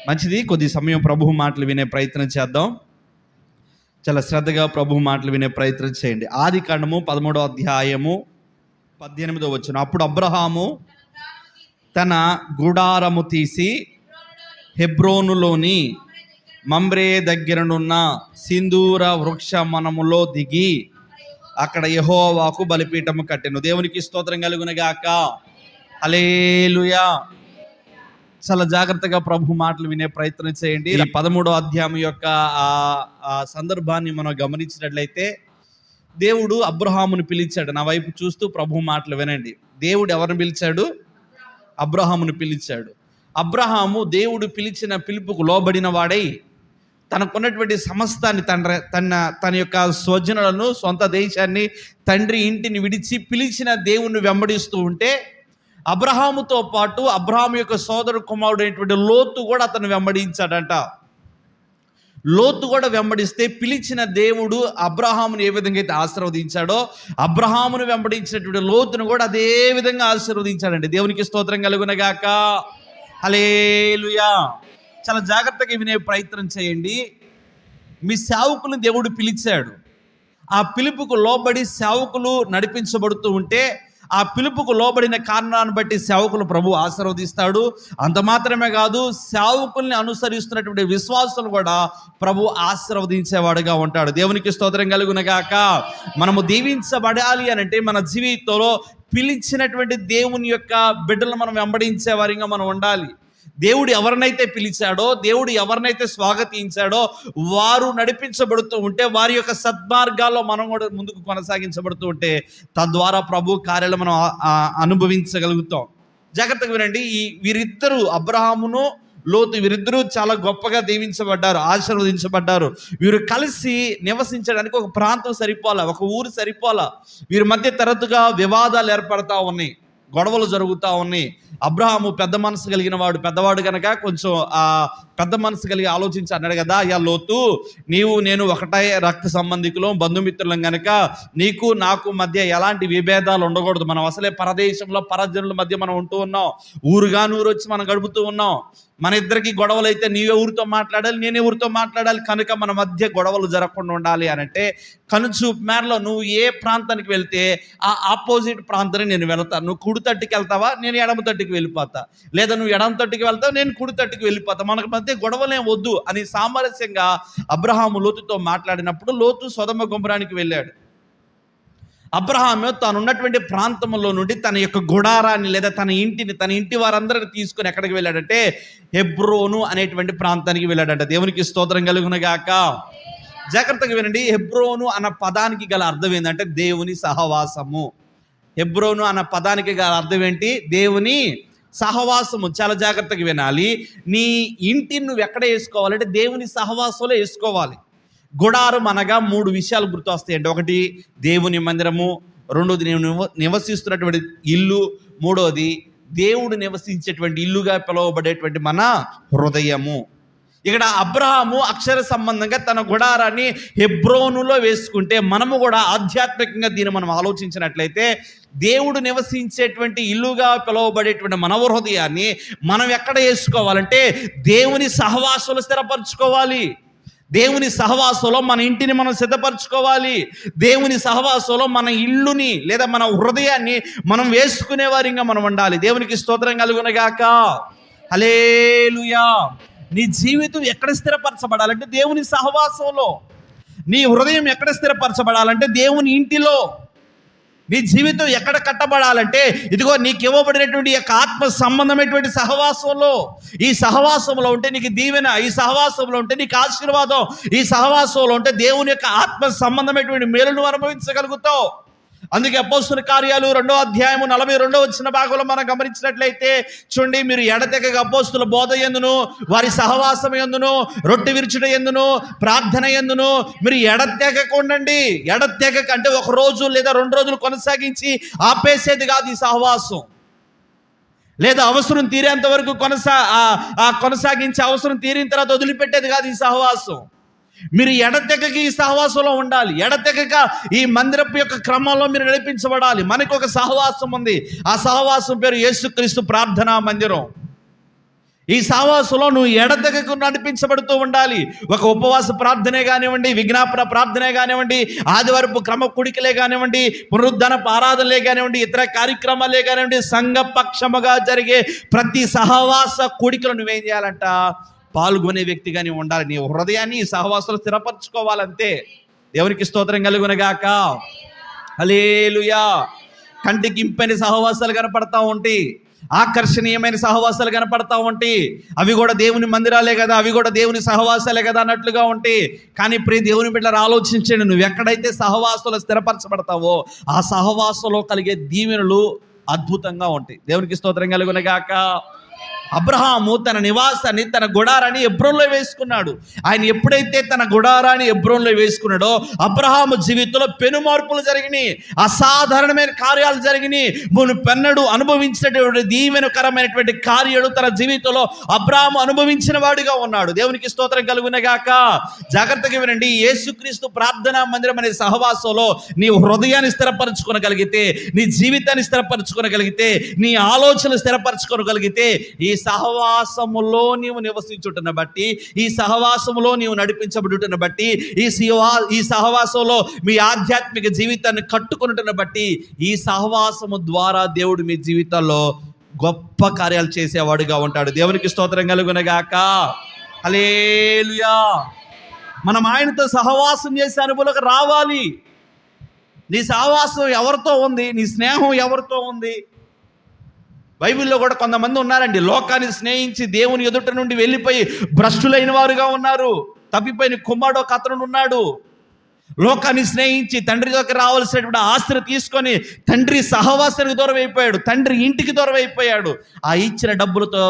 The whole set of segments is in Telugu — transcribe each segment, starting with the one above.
మంచిది. కొద్ది సమయం ప్రభు మాటలు వినే ప్రయత్నం చేద్దాం. చాలా శ్రద్ధగా ప్రభు మాటలు వినే ప్రయత్నం చేయండి. ఆదికాండము 13వ అధ్యాయము 18వ వచనం. అప్పుడు అబ్రహాము తన గుడారము తీసి హెబ్రోనులోని మమ్రే దగ్గరనున్న సింధూర వృక్ష వనములో దిగి అక్కడ యెహోవాకు బలిపీఠము కట్టెను. దేవునికి స్తోత్రం కలుగునుగాక. హల్లెలూయా. చాలా జాగ్రత్తగా ప్రభు మాటలు వినే ప్రయత్నం చేయండి. 13వ అధ్యాయం యొక్క ఆ సందర్భాన్ని మనం గమనించినట్లయితే, దేవుడు అబ్రహామును పిలిచాడు. నా వైపు చూస్తూ ప్రభు మాటలు వినండి. దేవుడు ఎవరిని పిలిచాడు? అబ్రహామును పిలిచాడు. అబ్రహాము దేవుడు పిలిచిన పిలుపుకు లోబడిన వాడై తనకున్నటువంటి సమస్తాన్ని తన యొక్క స్వజనులను, సొంత దేశాన్ని, తండ్రి ఇంటిని విడిచి పిలిచిన దేవుణ్ణి వెంబడిస్తూ ఉంటే, అబ్రహాముతో పాటు అబ్రహాము యొక్క సోదరు కుమారుడు అయినటువంటి లోతు కూడా అతను వెంబడించాడంట. లోతు కూడా వెంబడిస్తే పిలిచిన దేవుడు అబ్రహామును ఏ విధంగా అయితే ఆశీర్వదించాడో, అబ్రహామును వెంబడించినటువంటి లోతును కూడా అదే విధంగా ఆశీర్వదించాడండి. దేవునికి స్తోత్రం కలుగునగాక. హల్లెలూయా. చాలా జాగ్రత్తగా వినే ప్రయత్నం చేయండి. మీ సేవకులను దేవుడు పిలిచాడు. ఆ పిలుపుకు లోబడి సేవకులు నడిపించబడుతూ ఉంటే, ఆ పిలుపుకు లోబడిన కారణాన్ని బట్టి సేవకులు ప్రభు ఆశీర్వదిస్తాడు. అంత మాత్రమే కాదు, సేవకుల్ని అనుసరిస్తున్నటువంటి విశ్వాసులు కూడా ప్రభు ఆశీర్వదించేవాడుగా ఉంటాడు. దేవునికి స్తోత్రం కలుగునగాక. మనము దీవించబడాలి అని అంటే మన జీవితంలో పిలిచినటువంటి దేవుని యొక్క బిడ్డలను మనం వెంబడించే వారిగా మనం ఉండాలి. దేవుడు ఎవరినైతే పిలిచాడో, దేవుడు ఎవరినైతే స్వాగతించాడో వారు నడిపించబడుతూ ఉంటే, వారి యొక్క సద్మార్గాల్లో మనం కూడా ముందుకు కొనసాగించబడుతూ ఉంటే, తద్వారా ప్రభు కార్యాలు మనం అనుభవించగలుగుతాం. జాగ్రత్తగా వినండి. వీరిద్దరూ, అబ్రహామును లోతు, వీరిద్దరూ చాలా గొప్పగా దీవించబడ్డారు, ఆశీర్వదించబడ్డారు. వీరు కలిసి నివసించడానికి ఒక ప్రాంతం సరిపోలా, ఒక ఊరు సరిపోలా. వీరి మధ్య తరచుగా వివాదాలు ఏర్పడతా ఉన్నాయి, గొడవలు జరుగుతూ ఉన్నాయి. అబ్రహాము పెద్ద మనసు కలిగిన వాడు, పెద్దవాడు కనుక కొంచెం పెద్ద మనసు కలిగి ఆలోచించి అన్నాడు కదా, అయ్యా లోతు, నేను ఒకటే రక్త సంబంధికులు, బంధుమిత్రులం కనుక నీకు నాకు మధ్య ఎలాంటి విభేదాలు ఉండకూడదు. మనం అసలే పరదేశంలో పరజనుల మధ్య మనం ఉంటూ ఉన్నాం, ఊరుగా నూరు వచ్చి మనం గడుపుతూ ఉన్నాం. మన ఇద్దరికి గొడవలు అయితే నీవే ఊరితో మాట్లాడాలి, నేనే ఊరితో మాట్లాడాలి, కనుక మన మధ్య గొడవలు జరగకుండా ఉండాలి అని అంటే, కనుచూపు మేరలో నువ్వు ఏ ప్రాంతానికి వెళ్తే ఆ ఆపోజిట్ ప్రాంతానికి నేను వెళ్తాను. నువ్వు కుడి తట్టుకి వెళ్తావా, నేను ఎడమ తట్టుకి వెళ్ళిపోతా, లేదా నువ్వు ఎడమ తట్టుకి వెళ్తావు, నేను కుడి తట్టుకి వెళ్ళిపోతా, మనకు మధ్య గొడవలే వద్దు అని సామరస్యంగా అబ్రహాము లోతుతో మాట్లాడినప్పుడు, లోతు సొదొమ గొమొరానికి వెళ్ళాడు. అబ్రహాము తాను ఉన్నటువంటి ప్రాంతంలో నుండి తన యొక్క గుడారాన్ని లేదా తన ఇంటి వారందరిని తీసుకొని ఎక్కడికి వెళ్ళాడంటే హెబ్రోను అనేటువంటి ప్రాంతానికి వెళ్ళాడంట. దేవునికి స్తోత్రం కలుగునగాక. జాగ్రత్తగా వినండి. హెబ్రోను అన్న పదానికి గల అర్థం ఏంటంటే దేవుని సహవాసము. హెబ్రోను అన్న పదానికి గల అర్థం ఏంటి? దేవుని సహవాసము. చాలా జాగ్రత్తగా వినాలి. నీ ఇంటిని నువ్వు ఎక్కడ వేసుకోవాలంటే దేవుని సహవాసంలో వేసుకోవాలి. గుడారం అనగా 3 విషయాలు గుర్తొస్తాయండి. ఒకటి దేవుని మందిరము, రెండోది నివసిస్తున్నటువంటి ఇల్లు, మూడోది దేవుడు నివసించేటువంటి ఇల్లుగా పిలువబడేటువంటి మన హృదయము. ఇక్కడ అబ్రహాము అక్షర సంబంధంగా తన గుడారాన్ని హెబ్రోనులో వేసుకుంటే, మనము కూడా ఆధ్యాత్మికంగా దీన్ని మనం ఆలోచించినట్లయితే, దేవుడు నివసించేటువంటి ఇల్లుగా పిలువబడేటువంటి మన హృదయాన్ని మనం ఎక్కడ వేసుకోవాలంటే దేవుని సహవాసంలో స్థిరపరచుకోవాలి. దేవుని సహవాసంలో మన ఇంటిని మనం సిద్ధపరచుకోవాలి. దేవుని సహవాసంలో మన ఇల్లుని లేదా మన హృదయాన్ని మనం వేసుకునే వారిగా మనం ఉండాలి. దేవునికి స్తోత్రం కలుగునగాక. హల్లెలూయా. నీ జీవితం ఎక్కడ స్థిరపరచబడాలంటే దేవుని సహవాసంలో. నీ హృదయం ఎక్కడ స్థిరపరచబడాలంటే దేవుని ఇంటిలో. నీ జీవితం ఎక్కడ కట్టబడాలంటే ఇదిగో నీకు ఇవ్వబడినటువంటి యొక్క ఆత్మ సంబంధమైనటువంటి సహవాసంలో. ఈ సహవాసంలో ఉంటే నీకు దీవెన, ఈ సహవాసంలో ఉంటే నీకు ఆశీర్వాదం, ఈ సహవాసంలో ఉంటే దేవుని యొక్క ఆత్మ సంబంధమైనటువంటి మేలును అనుభవించగలుగుతావు. అందుకే అపోస్తలుల కార్యాలు 2వ అధ్యాయము 42వ వచన భాగంలో మనం గమనించినట్లయితే చూడండి, మీరు ఎడతెగక అపోస్తలుల బోధ యందును, వారి సహవాసం యందును, రొట్టె విరుచుట యందును, ప్రార్థన యందును మీరు ఎడతెగక ఉండండి. ఎడతెగక అంటే 1 రోజు లేదా 2 రోజులు కొనసాగించి ఆపేసేది కాదు ఈ సహవాసం. లేదా అవసరం తీరేంత వరకు కొనసాగించి అవసరం తీరిన తర్వాత వదిలిపెట్టేది కాదు ఈ సహవాసం. మీరు ఎడతెగక ఈ సహవాసంలో ఉండాలి. ఎడతెగక ఈ మందిరపు యొక్క క్రమంలో మీరు నడిపించబడాలి. మనకు ఒక సహవాసం ఉంది. ఆ సహవాసం పేరు యేసుక్రీస్తు ప్రార్థనా మందిరం. ఈ సహవాసంలో నువ్వు ఎడతెగకు నడిపించబడుతూ ఉండాలి. ఒక ఉపవాస ప్రార్థనే కానివ్వండి, విజ్ఞాపన ప్రార్థనే కానివ్వండి, ఆదివారపు క్రమ కుడికలే కానివ్వండి, పునరుద్ధరణపు ఆరాధనలే కానివ్వండి, ఇతర కార్యక్రమాలే కానివ్వండి, సంఘపక్షముగా జరిగే ప్రతి సహవాస కుడికలు నువ్వేం చేయాలంట? పాల్గొనే వ్యక్తిగానే ఉండాలి. నీ హృదయాన్ని ఈ సహవాసాలు స్థిరపరచుకోవాలంతే. దేవునికి స్తోత్రం కలుగునగాక. హల్లెలూయా. కంటికి ఇంపైన సహవాసాలు కనపడతా ఉంటాయి, ఆకర్షణీయమైన సహవాసాలు కనపడతా ఉంటాయి. అవి కూడా దేవుని మందిరాలే కదా, అవి కూడా దేవుని సహవాసాలే కదా అన్నట్లుగా ఉంటాయి. కానీ ప్రియ దేవుని బిడ్డలు ఆలోచించండి, నువ్వు ఎక్కడైతే సహవాసంలో స్థిరపరచబడతావో ఆ సహవాసంలో కలిగే దీవెనలు అద్భుతంగా ఉంటాయి. దేవునికి స్తోత్రం కలుగునగాక. అబ్రహాము తన నివాసాన్ని, తన గుడారాన్ని హెబ్రోన్లో వేసుకున్నాడు. ఆయన ఎప్పుడైతే తన గుడారాన్ని హెబ్రోన్లో వేసుకున్నాడో అబ్రహాము జీవితంలో పెను మార్పులు జరిగినాయి, అసాధారణమైన కార్యాలు జరిగినాయి. మునుపెన్నడూ అనుభవించినటువంటి దీవెనకరమైనటువంటి కార్యాలు తన జీవితంలో అబ్రహాము అనుభవించిన వాడిగా ఉన్నాడు. దేవునికి స్తోత్రం కలుగునగాక. జాగ్రత్తగా వినండి, యేసుక్రీస్తు ప్రార్థనా మందిరం అనే సహవాసంలో నీ హృదయాన్ని స్థిరపరచుకోగలిగితే, నీ జీవితాన్ని స్థిరపరచుకోగలిగితే, నీ ఆలోచనలు స్థిరపరచుకోగలిగితే, ఈ సహవాసములో నీవు నివసించుటను బట్టి, ఈ సహవాసములో నీవు నడిపించబడుటను బట్టి, ఈ సహవాసంలో మీ ఆధ్యాత్మిక జీవితాన్ని కట్టుకున్నటను బట్టి, ఈ సహవాసము ద్వారా దేవుడు మీ జీవితంలో గొప్ప కార్యాలు చేసేవాడుగా ఉంటాడు. దేవునికి స్తోత్రం కలుగునగాక. హల్లెలూయా. మనం ఆయనతో సహవాసం చేసే అనుభవంలోకి రావాలి. నీ సహవాసం ఎవరితో ఉంది? నీ స్నేహం ఎవరితో ఉంది? బైబిల్లో కూడా కొంతమంది ఉన్నారండి, లోకాన్ని స్నేహించి దేవుని ఎదుట నుండి వెళ్ళిపోయి భ్రష్టులైన వారుగా ఉన్నారు. తప్పిపోయిన కుమారుడు ఒక అతను ఉన్నాడు. లోకాన్ని స్నేహించి తండ్రి దగ్గర రావాల్సినటువంటి ఆస్తిని తీసుకొని తండ్రి సహవాసానికి దూరం అయిపోయాడు, తండ్రి ఇంటికి దూరం అయిపోయాడు. ఆ ఇచ్చిన డబ్బులతో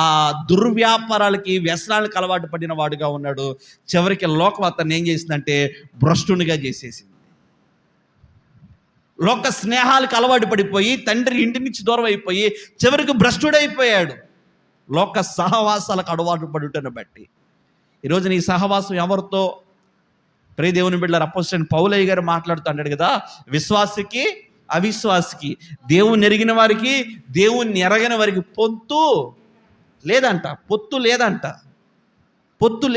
ఆ దుర్వ్యాపారాలకి, వ్యసనాలకు అలవాటు పడిన వాడుగా ఉన్నాడు. చివరికి లోకం అతన్ని ఏం చేసిందంటే భ్రష్టునిగా చేసేసింది. లోక స్నేహాలకు అలవాటు పడిపోయి తండ్రి ఇంటి నుంచి దూరం అయిపోయి చివరికి భ్రష్టుడైపోయాడు, లోక సహవాసాలకు అలవాటు పడుటను బట్టి. ఈరోజు నీ సహవాసం ఎవరితో? ప్రియ దేవుని బిడ్డలారా, అపోస్తలుడైన పౌలయ్య గారు మాట్లాడుతూ అంటాడు కదా, విశ్వాసికి అవిశ్వాసికి, దేవుని ఎరిగిన వారికి దేవుణ్ణి ఎరగని వారికి పొత్తు లేదంట. పొత్తు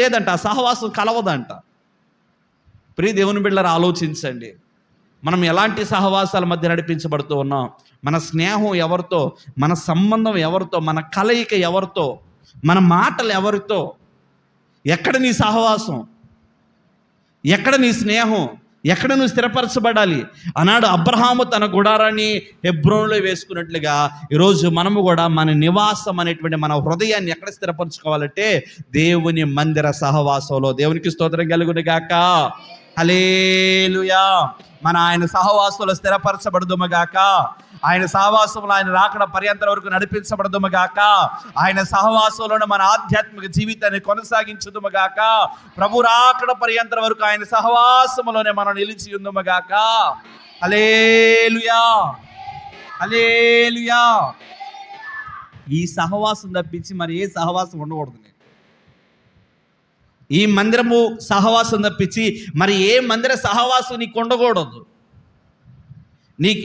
లేదంట. ఆ సహవాసం కలవదంట. ప్రియ దేవుని బిడ్డలారా, ఆలోచించండి, మనం ఎలాంటి సహవాసాల మధ్య నడిపించబడుతూ ఉన్నాం? మన స్నేహం ఎవరితో? మన సంబంధం ఎవరితో? మన కలయిక ఎవరితో? మన మాటలు ఎవరితో? ఎక్కడ నీ సహవాసం? ఎక్కడ నీ స్నేహం? ఎక్కడ నువ్వు స్థిరపరచబడాలి? ఆనాడు అబ్రహాము తన గుడారాన్ని హెబ్రోన్లో వేసుకున్నట్లుగా ఈరోజు మనము కూడా మన నివాసం అనేటువంటి మన హృదయాన్ని ఎక్కడ స్థిరపరచుకోవాలంటే దేవుని మందిర సహవాసంలో. దేవునికి స్తోత్రం కలుగునుగాక. హల్లెలూయా. మన ఆయన సహవాసంలో స్థిరపరచబడదుమగాక. ఆయన సహవాసంలో ఆయన రాకడ పర్యంతరం వరకు నడిపించబడదుమగాక. ఆయన సహవాసంలోనే మన ఆధ్యాత్మిక జీవితాన్ని కొనసాగించుదుమగాక. ప్రభు రాకడ పర్యంతరం వరకు ఆయన సహవాసంలోనే మనం నిలిచి ఉందుమగాక. హల్లెలూయా. హల్లెలూయా. ఈ సహవాసం తప్పించి మరి ఏ సహవాసం ఉండకూడదు. ఈ మందిరము సహవాసం తప్పించి మరి ఏ మందిర సహవాసం నీకు ఉండకూడదు.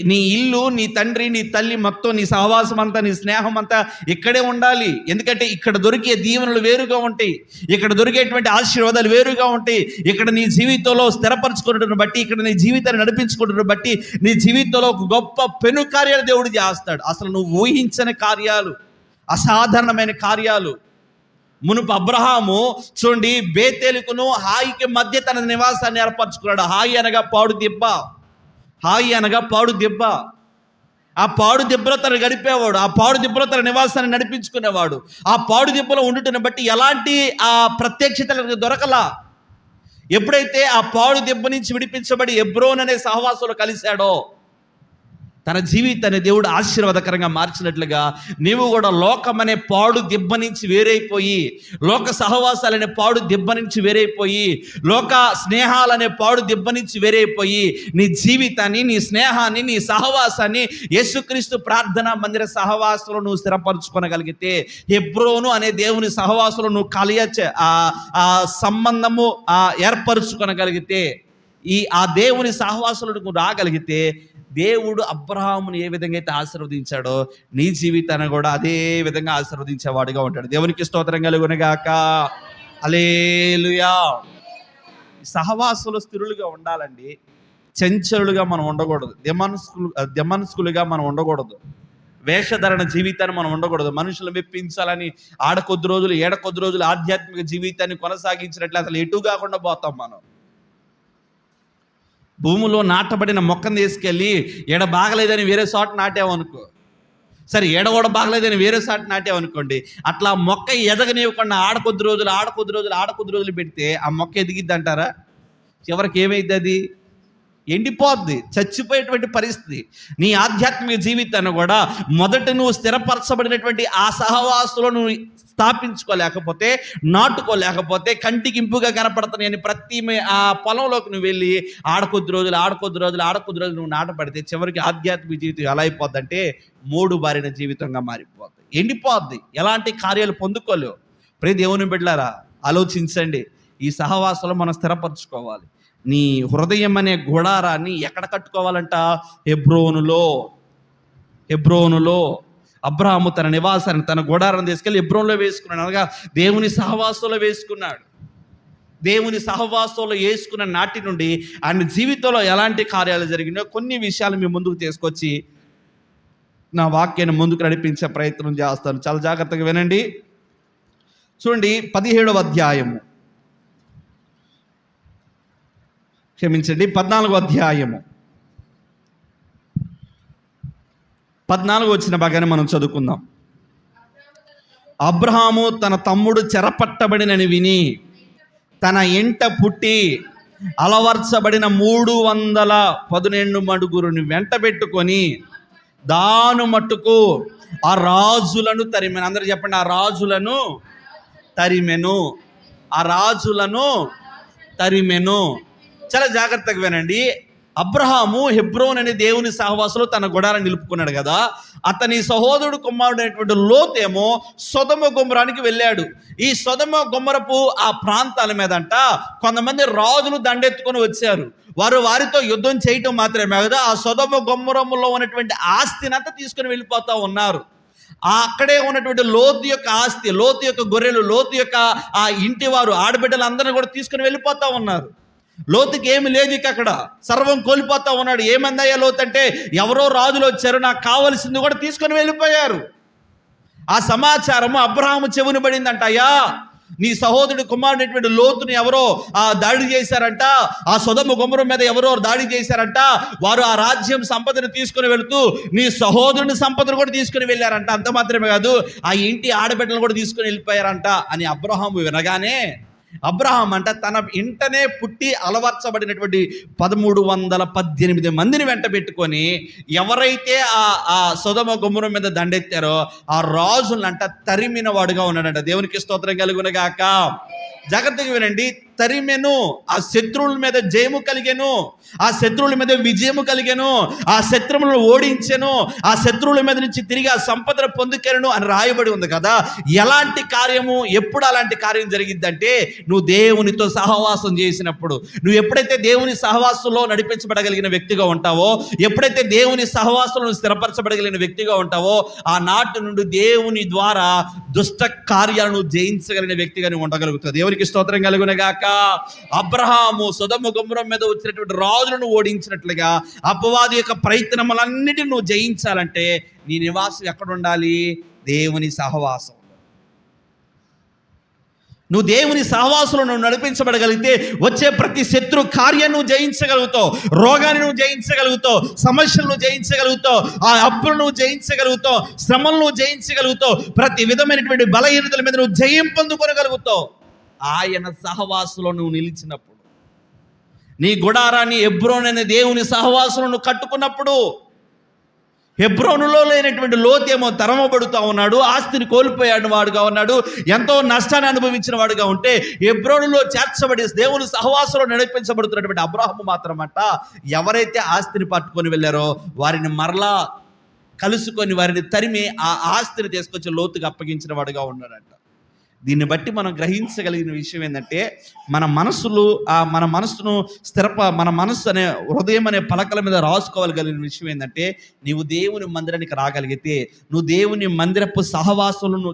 నీ ఇల్లు, నీ తండ్రి, నీ తల్లి, మొత్తం నీ సహవాసం అంతా, నీ స్నేహం అంతా ఇక్కడే ఉండాలి. ఎందుకంటే ఇక్కడ దొరికే దీవెనలు వేరుగా ఉంటాయి, ఇక్కడ దొరికేటువంటి ఆశీర్వాదాలు వేరుగా ఉంటాయి. ఇక్కడ నీ జీవితంలో స్థిరపరచుకున్నట్టును బట్టి, ఇక్కడ నీ జీవితాన్ని నడిపించుకున్నట్టును బట్టి నీ జీవితంలో ఒక గొప్ప పెను కార్యాలు దేవుడు చేస్తాడు. అసలు నువ్వు ఊహించని కార్యాలు, అసాధారణమైన కార్యాలు. మునుపు అబ్రహాము చూడండి, బేతేలుకును హాయికి మధ్య తన నివాసాన్ని ఏర్పరచుకున్నాడు. హాయి అనగా పాడు దెబ్బ. ఆ పాడు దెబ్బలో తను గడిపేవాడు, ఆ పాడు దెబ్బలో తన నివాసాన్ని నడిపించుకునేవాడు. ఆ పాడు దెబ్బలో ఉండుటను బట్టి ఎలాంటి ఆ ప్రత్యక్షతలకు దొరకలా. ఎప్పుడైతే ఆ పాడు దెబ్బ నుంచి విడిపించబడి హెబ్రోన్ అనే సహవాసంలో కలిశాడో, తన జీవితాన్ని దేవుడు ఆశీర్వాదకరంగా మార్చినట్లుగా నీవు కూడా లోకమనే పాడు దెబ్బ నుంచి వేరైపోయి, లోక సహవాసాలనే పాడు దెబ్బ నుంచి వేరైపోయి, లోక స్నేహాలనే పాడు దెబ్బ నుంచి వేరైపోయి నీ జీవితాన్ని, నీ స్నేహాన్ని, నీ సహవాసాన్ని యేసుక్రీస్తు ప్రార్థనా మందిర సహవాసంలో నువ్వు స్థిరపరచుకోగలిగితే, హెబ్రోను అనే దేవుని సహవాసంలో నువ్వు ఆ సంబంధము ఏర్పరచుకోగలిగితే, ఆ దేవుని సహవాసంలో నువ్వు రాగలిగితే, దేవుడు అబ్రహాముని ఏ విధంగా అయితే ఆశీర్వదించాడో నీ జీవితాన్ని కూడా అదే విధంగా ఆశీర్వదించేవాడిగా ఉంటాడు. దేవునికి స్తోత్రం కలుగునుగాక. హల్లెలూయా. సహవాసులు స్థిరులుగా ఉండాలండి. చంచలుగా మనం ఉండకూడదు. దెమన్స్కులుగా మనం ఉండకూడదు. వేషధరణ జీవితాన్ని మనం ఉండకూడదు. మనుషులు మెప్పించాలని ఆడకొద్ది రోజులు ఏడకొద్ది రోజులు ఆధ్యాత్మిక జీవితాన్ని కొనసాగించినట్లు అసలు ఎటు కాకుండా పోతాం మనం. భూమిలో నాటబడిన మొక్కను తీసుకెళ్ళి ఎడ బాగలేదని వేరే చోట నాటామనుకో, సరే ఎడ కూడా బాగలేదని వేరే చోట నాటామనుకోండి, అట్లా మొక్క ఎదగనివ్వకుండా ఆడకొద్ది రోజులు పెడితే ఆ మొక్క ఎదిగిద్ది అంటారా? చివరికి ఏమైంది? అది ఎండిపోద్ది, చచ్చిపోయేటువంటి పరిస్థితి. నీ ఆధ్యాత్మిక జీవితాన్ని కూడా మొదట నువ్వు స్థిరపరచబడినటువంటి ఆ సహవాసులో నువ్వు స్థాపించుకోలేకపోతే, నాటుకోలేకపోతే, కంటికి ఇంపుగా కనపడుతున్నాయని ప్రతి ఆ పొలంలోకి నువ్వు వెళ్ళి ఆడకొద్ది రోజులు నువ్వు నాటపడితే చివరికి ఆధ్యాత్మిక జీవితం ఎలా అయిపోద్ది అంటే మూడు బారిన జీవితంగా మారిపోద్ది, ఎండిపోద్ది. ఎలాంటి కార్యాలు పొందుకోలేవు. ప్రియ దేవుని బిడ్డలారా, ఆలోచించండి. ఈ సహవాసంలో మనం స్థిరపరచుకోవాలి. నీ హృదయం అనే గుడారాన్ని ఎక్కడ కట్టుకోవాలంట? హెబ్రోనులో అబ్రహాము తన నివాసాన్ని, తన గుడారాన్ని తీసుకెళ్ళి హెబ్రోన్లో వేసుకున్నాడు. అనగా దేవుని సహవాసంలో వేసుకున్నాడు. దేవుని సహవాసంలో వేసుకున్న నాటి నుండి ఆయన జీవితంలో ఎలాంటి కార్యాలు జరిగినాయో కొన్ని విషయాలు మీ ముందుకు తీసుకొచ్చి నా వాక్యాన్ని ముందుకు నడిపించే ప్రయత్నం చేస్తాను. చాలా జాగ్రత్తగా వినండి. చూడండి, 14వ అధ్యాయము, క్షమించండి 14వ అధ్యాయము 14 వచ్చిన భాగాన్ని మనం చదువుకుందాం. అబ్రహాము తన తమ్ముడు చెరపట్టబడినని విని తన ఇంట పుట్టి అలవర్చబడిన 318 మడుగురుని వెంట పెట్టుకొని దాను మట్టుకు ఆ రాజులను తరిమెను. అందరూ చెప్పండి, ఆ రాజులను తరిమెను. చాలా జాగ్రత్తగా వినండి. అబ్రహాము హెబ్రోన్ అనే దేవుని సహవాసంలో తన గుడారాన్ని నిలుపుకున్నాడు కదా. అతని సహోదరుడు కుమారుడు అయినటువంటి లోతేమో సొదొమ గొమొరానికి వెళ్ళాడు. ఈ సొదొమ గొమొరపు ఆ ప్రాంతాల మీదంట కొంతమంది రాజులు దండెత్తుకొని వచ్చారు. వారితో యుద్ధం చేయటం మాత్రమే కదా, ఆ సొదొమ గొమొరములో ఉన్నటువంటి ఆస్తినంతా తీసుకొని వెళ్ళిపోతా ఉన్నారు. అక్కడే ఉన్నటువంటి లోతు యొక్క ఆస్తి, లోతు యొక్క గొర్రెలు, లోతు యొక్క ఆ ఇంటి వారు, ఆడబిడ్డలందరినీ కూడా తీసుకొని వెళ్ళిపోతా ఉన్నారు. లోతుకి ఏమి లేదు, అక్కడ సర్వం కోల్పోతా ఉన్నాడు. ఏమందయ్యా లోతు అంటే, ఎవరో రాజులు వచ్చారు, నాకు కావలసింది కూడా తీసుకొని వెళ్ళిపోయారు. ఆ సమాచారము అబ్రహాము చెవుని పడిందంట. అయ్యా, నీ సహోదరుడు కుమారుడైనటువంటి లోతుని ఎవరో దాడి చేశారంట, ఆ సొదొమ గొమొర మీద ఎవరో దాడి చేశారంట, వారు ఆ రాజ్యం సంపదను తీసుకుని వెళుతూ నీ సహోదరుని సంపదను కూడా తీసుకుని వెళ్ళారంట. అంత మాత్రమే కాదు, ఆ ఇంటి ఆడబిడ్డలు కూడా తీసుకుని వెళ్ళిపోయారంట అని అబ్రహాము వినగానే, అబ్రహాం అంట తన ఇంటనే పుట్టి అలవర్చబడినటువంటి 1318 మందిని వెంట పెట్టుకొని ఎవరైతే ఆ సొదొమ గొమొర మీద దండెత్తారో ఆ రాజులంట తరిమిన వాడుగా ఉన్నాడంట. దేవునికి స్తోత్రం కలుగునుగాక. జాగ్రత్తగా వినండి. తరిమెను, ఆ శత్రువుల మీద జయము కలిగెను, ఆ శత్రువుల మీద విజయము కలిగెను, ఆ శత్రువులను ఓడించెను, ఆ శత్రువుల మీద నుంచి తిరిగి ఆ సంపదను పొందుకెను అని రాయబడి ఉంది కదా. ఎలాంటి కార్యము, ఎప్పుడు అలాంటి కార్యం జరిగిద్దంటే, నువ్వు దేవునితో సహవాసం చేసినప్పుడు. నువ్వు ఎప్పుడైతే దేవుని సహవాసంలో నడిపించబడగలిగిన వ్యక్తిగా ఉంటావో, ఎప్పుడైతే దేవుని సహవాసంలో స్థిరపరచబడగలిగిన వ్యక్తిగా ఉంటావో, ఆ నాటి నుండి దేవుని ద్వారా దుష్ట కార్యాలను జయించగలిగిన వ్యక్తిగా నువ్వు ఉండగలుగుతావు. దేవునికి స్తోత్రం కలుగునుగాక. అబ్రహాము సొదొమ గొమొర మీద వచ్చినటువంటి రాజులను ఓడించినట్లుగా అపవాది యొక్క ప్రయత్నములన్నిటిని నువ్వు జయించాలంటే నీ నివాసం ఎక్కడ ఉండాలి? దేవుని సహవాసం. నువ్వు దేవుని సహవాసంలో నువ్వు నడిపించబడగలిగితే వచ్చే ప్రతి శత్రు కార్యాన్ని నువ్వు జయించగలుగుతావు, రోగాన్ని నువ్వు జయించగలుగుతావు, సమస్యలను నువ్వు జయించగలుగుతావు, ఆ అప్పులను నువ్వు జయించగలుగుతావు, శ్రమలను నువ్వు జయించగలుగుతావు, ప్రతి విధమైనటువంటి బలహీనతల మీద నువ్వు జయం పొందుకోగలుగుతావు. ఆయన సహవాసంలో నువ్వు నిలిచినప్పుడు, నీ గుడారాన్ని హెబ్రోన్ అనే దేవుని సహవాసంలో నువ్వు కట్టుకున్నప్పుడు, హెబ్రోనులో లేనటువంటి లోతు ఏమో తరమబడుతూ ఉన్నాడు, ఆస్తిని కోల్పోయాడు వాడుగా ఉన్నాడు, ఎంతో నష్టాన్ని అనుభవించిన వాడుగా ఉంటే, హెబ్రోనులో చేర్చబడి దేవుని సహవాసంలో నడిపించబడుతున్నటువంటి అబ్రాహాము మాత్రమట ఎవరైతే ఆస్తిని పట్టుకొని వెళ్ళారో వారిని మరలా కలుసుకొని వారిని తరిమి ఆ ఆస్తిని తీసుకొచ్చి లోతుగా అప్పగించిన వాడుగా ఉన్నాడంట. దీన్ని బట్టి మనం గ్రహించగలిగిన విషయం ఏంటంటే, మన మనస్సును మన మనస్సు అనే హృదయం అనే పలకల మీద రాసుకోగలిగిన విషయం ఏంటంటే, నీవు దేవుని మందిరానికి రాగలిగితే, నువ్వు దేవుని మందిరపు సహవాసులను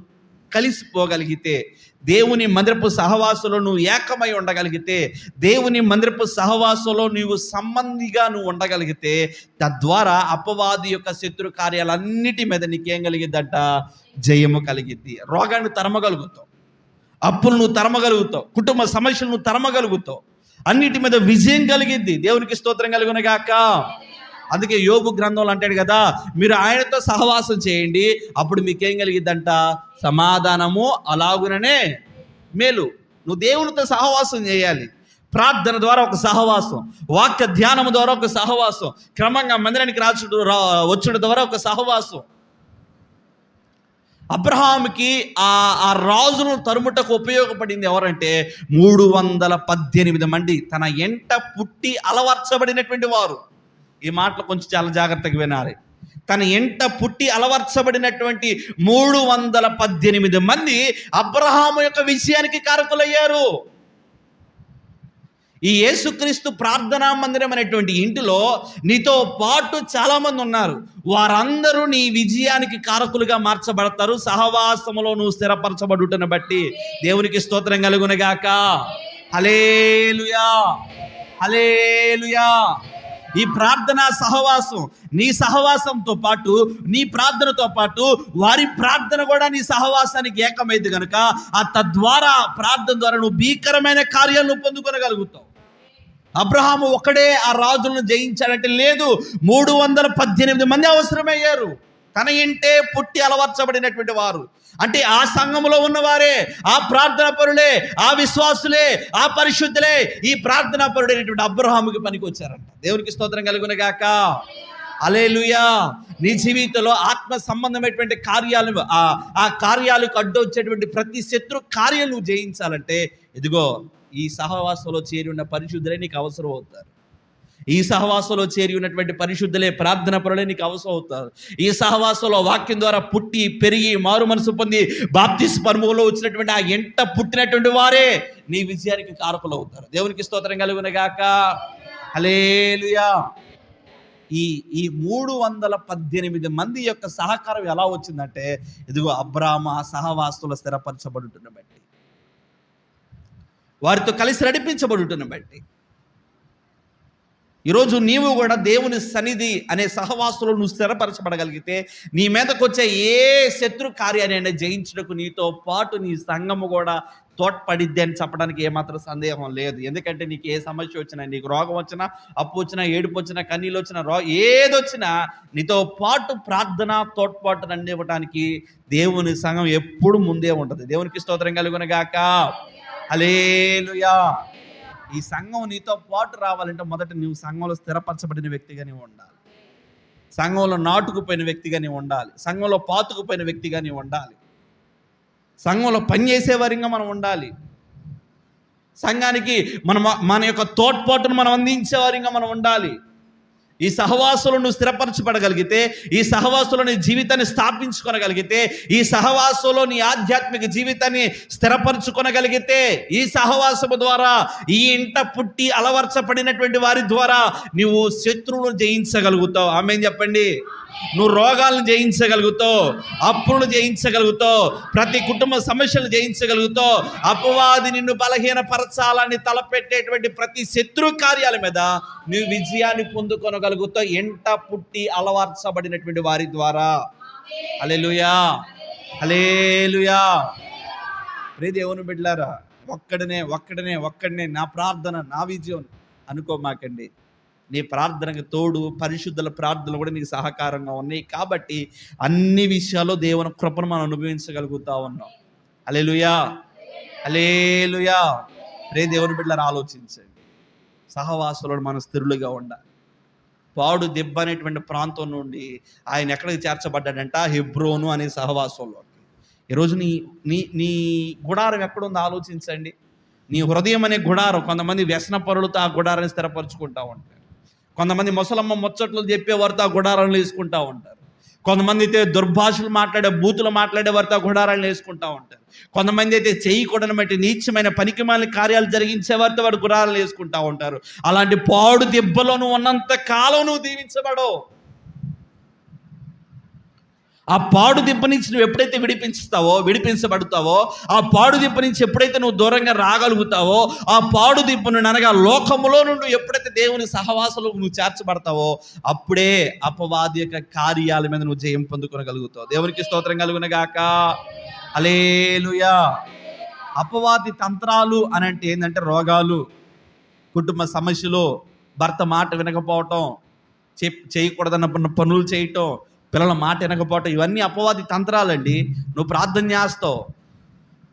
కలిసిపోగలిగితే, దేవుని మందిరపు సహవాసంలో నువ్వు ఏకమై ఉండగలిగితే, దేవుని మందిరపు సహవాసంలో నీవు సంబంధిగా నువ్వు ఉండగలిగితే, తద్వారా అపవాది యొక్క శత్రు కార్యాలన్నిటి మీద నీకేం కలిగిద్దంట? జయము కలిగిద్ది. రోగాన్ని తరమగలుగుతావు, అప్పులు నువ్వు తరమగలుగుతావు, కుటుంబ సమస్యలు నువ్వు తరమగలుగుతావు, అన్నిటి మీద విజయం కలిగిద్ది. దేవునికి స్తోత్రం కలుగునగాక. అందుకే యోబు గ్రంథంలో అంటాడు కదా, మీరు ఆయనతో సహవాసం చేయండి, అప్పుడు మీకేం కలిగిద్దంట? సమాధానము, అలాగుననే మేలు. నువ్వు దేవునితో సహవాసం చేయాలి. ప్రార్థన ద్వారా ఒక సహవాసం, వాక్య ధ్యానము ద్వారా ఒక సహవాసం, క్రమంగా మందిరానికి వచ్చుట ద్వారా ఒక సహవాసం. అబ్రహాముకి ఆ రాజును తరుముటకు ఉపయోగపడింది ఎవరంటే 318 మంది తన ఎంట పుట్టి అలవర్చబడినటువంటి వారు. ఈ మాటలు కొంచెం చాలా జాగ్రత్తగా వినాలి. తన ఎంట పుట్టి అలవర్చబడినటువంటి 318 మంది అబ్రహాము యొక్క విజయానికి కారకులయ్యారు. ఈ యేసుక్రీస్తు ప్రార్థనా మందిరం అనేటువంటి ఇంటిలో నీతో పాటు చాలామంది ఉన్నారు. వారందరూ నీ విజయానికి కారకులుగా మార్చబడతారు. సహవాసములో నువ్వు స్థిరపరచబడుటను బట్టి దేవునికి స్తోత్రం కలుగునగాక. హల్లెలూయా, హల్లెలూయా. ఈ ప్రార్థనా సహవాసం, నీ సహవాసంతో పాటు, నీ ప్రార్థనతో పాటు వారి ప్రార్థన కూడా నీ సహవాసానికి ఏకమైంది కనుక తద్వారా ప్రార్థన ద్వారా నువ్వు భీకరమైన కార్యాలను పొందుకొనగలుగుతావు. అబ్రహాము ఒక్కడే ఆ రాజులను జయించాడంటే లేదు, 318 మంది అవసరమయ్యారు. తన ఇంటే పుట్టి అలవర్చబడినటువంటి వారు అంటే ఆ సంఘములో ఉన్నవారే, ఆ ప్రార్థనా పరులే, ఆ విశ్వాసులే, ఆ పరిశుద్ధులే ఈ ప్రార్థనా పరుడైనటువంటి అబ్రహాముకి పనికి వచ్చారంట. దేవునికి స్తోత్రం కలుగునగాక. హల్లెలూయా. నీ జీవితంలో ఆత్మ సంబంధమైనటువంటి కార్యాలు, ఆ కార్యాలకు అడ్డొచ్చేటువంటి ప్రతి శత్రు కార్యం నువ్వు జయించాలంటే ఇదిగో ఈ సహవాసంలో చేరి ఉన్న పరిశుద్ధులే నీకు అవసరం అవుతారు. ఈ సహవాసంలో చేరి ఉన్నటువంటి పరిశుద్ధులే, ప్రార్థన పరులే నీకు అవసరం అవుతారు. ఈ సహవాసంలో వాక్యం ద్వారా పుట్టి పెరిగి మారు మనసు పొంది బాప్తిస్మ అనుభవంలో వచ్చినటువంటి ఆ ఎంట పుట్టినటువంటి వారే నీ విజయానికి కారకులు అవుతారు. దేవునికి స్తోత్రం కలుగునగాక. హల్లెలూయా. ఈ 318 మంది యొక్క సహకారం ఎలా వచ్చిందంటే ఇదిగో అబ్రాహాము ఆ సహవాసంలో స్థిరపరచబడుతున్న బట్టి, వారితో కలిసి నడిపించబడుతున్న బట్టి ఈరోజు నీవు కూడా దేవుని సన్నిధి అనే సహవాసంలో నువ్వు స్థిరపరచబడగలిగితే నీ మీదకు వచ్చే ఏ శత్రు కార్యాన్ని జయించుటకు నీతో పాటు నీ సంఘము కూడా తోడ్పడిద్ది అని చెప్పడానికి ఏమాత్రం సందేహం లేదు. ఎందుకంటే నీకు ఏ సమస్య వచ్చినా, నీకు రోగం వచ్చినా, అప్పు వచ్చినా, ఏడుపు వచ్చినా, కన్నీళ్ళు వచ్చినా, ఏదొచ్చినా నీతో పాటు ప్రార్థన తోడ్పాటును అందివ్వడానికి దేవుని సంఘం ఎప్పుడు ముందే ఉంటుంది. దేవునికి స్తోత్రం కలుగునగాక. హల్లెలూయా. ఈ సంఘం నీతో పాటు రావాలంటే మొదట నువ్వు సంఘంలో స్థిరపరచబడిన వ్యక్తిగా నీవు ఉండాలి, సంఘంలో నాటుకుపోయిన వ్యక్తిగా నీవు ఉండాలి, సంఘంలో పాతుకుపోయిన వ్యక్తిగా నీవు ఉండాలి, సంఘంలో పనిచేసేవారిగా మనం ఉండాలి, సంఘానికి మన యొక్క తోడ్పాటును మనం అందించేవారిగా మనం ఉండాలి. ఈ సహవాసంలో నువ్వు స్థిరపరచబడగలిగితే, ఈ సహవాసంలో నీ జీవితాన్ని స్థాపించుకోగలిగితే, ఈ సహవాసంలో నీ ఆధ్యాత్మిక జీవితాన్ని స్థిరపరచుకోగలిగితే, ఈ సహవాసము ద్వారా ఈ ఇంట పుట్టి అలవర్చబడినటువంటి వారి ద్వారా నువ్వు శత్రువులను జయించగలుగుతావు. ఆమేన్ చెప్పండి. నువ్వు రోగాలను జయించగలుగుతావు, అప్పులను జయించగలుగుతావు, ప్రతి కుటుంబ సమస్యలు జయించగలుగుతావు. అపవాది నిన్ను బలహీనపరచాలని తలపెట్టేటువంటి ప్రతి శత్రు కార్యాల మీద నువ్వు విజయాన్ని పొందుకొనగలుగుతావు ఎంట పుట్టి అలవర్చబడినటువంటి వారి ద్వారా. హల్లెలూయా, హల్లెలూయా. ప్రియ దేవుని బిడ్డలారా, ఒక్కడనే నా ప్రార్థన, నా విజయం అనుకోమాకండి. నీ ప్రార్థనకు తోడు పరిశుద్ధుల ప్రార్థనలు కూడా నీకు సహకారంగా ఉన్నాయి. కాబట్టి అన్ని విషయాల్లో దేవుని కృపను మనం అనుభవించగలుగుతా ఉన్నాం. హల్లెలూయా, హల్లెలూయా. రే దేవుని బిడ్డలారా, ఆలోచించండి. సహవాసంలో మనం స్థిరులుగా ఉండాలి. పాడు దెబ్బ అనేటువంటి ప్రాంతం నుండి ఆయన ఎక్కడికి చేర్చబడ్డాడంట? హెబ్రోను అనే సహవాసంలో. ఈరోజు నీ నీ నీ గుడారం ఎక్కడుందో ఆలోచించండి. నీ హృదయం అనే గుడారం. కొంతమంది వ్యసన పరులతో ఆ గుడారాన్ని స్థిరపరచుకుంటూ ఉంటారు. కొంతమంది ముసలమ్మ ముచ్చట్లు చెప్పేవారితో ఆ గుడారాలను వేసుకుంటూ ఉంటారు. కొంతమంది అయితే దుర్భాషలు మాట్లాడే బూతులు మాట్లాడేవారితో ఆ గుడారాలను వేసుకుంటూ ఉంటారు. కొంతమంది అయితే చేయకూడని బట్టి నీచమైన పనికిమాలిన కార్యాలు జరిగించే వారితో వాడు గుడారాలు వేసుకుంటూ ఉంటారు. అలాంటి పాడు దెబ్బలో నువ్వు ఉన్నంత కాలం నువ్వు దీవించబడవు. ఆ పాడు దిబ్బ నుంచి నువ్వు ఎప్పుడైతే విడిపించబడతావో, ఆ పాడు దిబ్బ నుంచి ఎప్పుడైతే నువ్వు దూరంగా రాగలుగుతావో, ఆ పాడు దిబ్బను అనగా లోకములో నుండి ఎప్పుడైతే దేవుని సహవాసంలో నువ్వు చేర్చబడతావో, అప్పుడే అపవాది యొక్క కార్యాల మీద నువ్వు జయం పొందుకోగలుగుతావు. దేవునికి స్తోత్రం కలుగునగాక. హల్లెలూయా. అపవాది తంత్రాలు అని అంటే ఏంటంటే రోగాలు, కుటుంబ సమస్యలు, భర్త మాట వినకపోవటం, చేయకూడదన్న పనులు చేయటం, పిల్లల మాట వినకపోవటం, ఇవన్నీ అపవాది తంత్రాలండి. నువ్వు ప్రార్థన చేస్తావు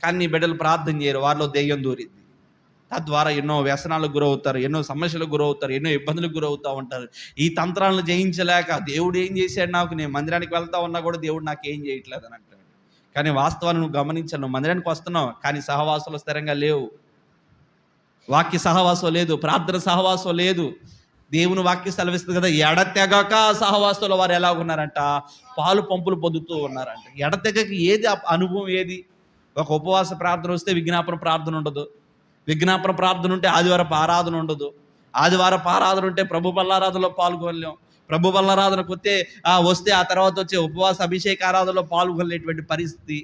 కానీ నీ బిడ్డలు ప్రార్థన చేయరు, వారిలో దెయ్యం దూరింది. తద్వారా ఎన్నో వ్యసనాలకు గురవుతారు, ఎన్నో సమస్యలకు గురవుతారు, ఎన్నో ఇబ్బందులకు గురవుతూ ఉంటారు. ఈ తంత్రాలను జయించలేక దేవుడు ఏం చేశాడు నాకు, నేను మందిరానికి వెళ్తా ఉన్నా కూడా దేవుడు నాకు ఏం చేయట్లేదు అని అంటాడు. కానీ వాస్తవాన్ని నువ్వు గమనించాను. నువ్వు మందిరానికి వస్తున్నావు కానీ సహవాసంలో స్థిరంగా లేవు. వాక్య సహవాసం లేదు, ప్రార్థన సహవాసం లేదు. దేవుని వాక్యం సెలవిస్తుంది కదా, ఎడతెగక సహవాసంలో వారు ఎలా ఉన్నారంట? పాలు పంపులు పొందుతూ ఉన్నారంట. ఎడతెగకి ఏది అనుభవం? ఏది? ఒక ఉపవాస ప్రార్థన వస్తే విజ్ఞాపన ప్రార్థన ఉండదు, విజ్ఞాపన ప్రార్థన ఉంటే ఆదివారపు ఆరాధన ఉండదు, ఆదివారపు ఆరాధన ఉంటే ప్రభు బల్లారాధనలో పాల్గొనలేం, ప్రభు బల్లారాధనకు వస్తే ఆ తర్వాత వచ్చే ఉపవాస అభిషేక ఆరాధనలో పాల్గొనేటువంటి పరిస్థితి.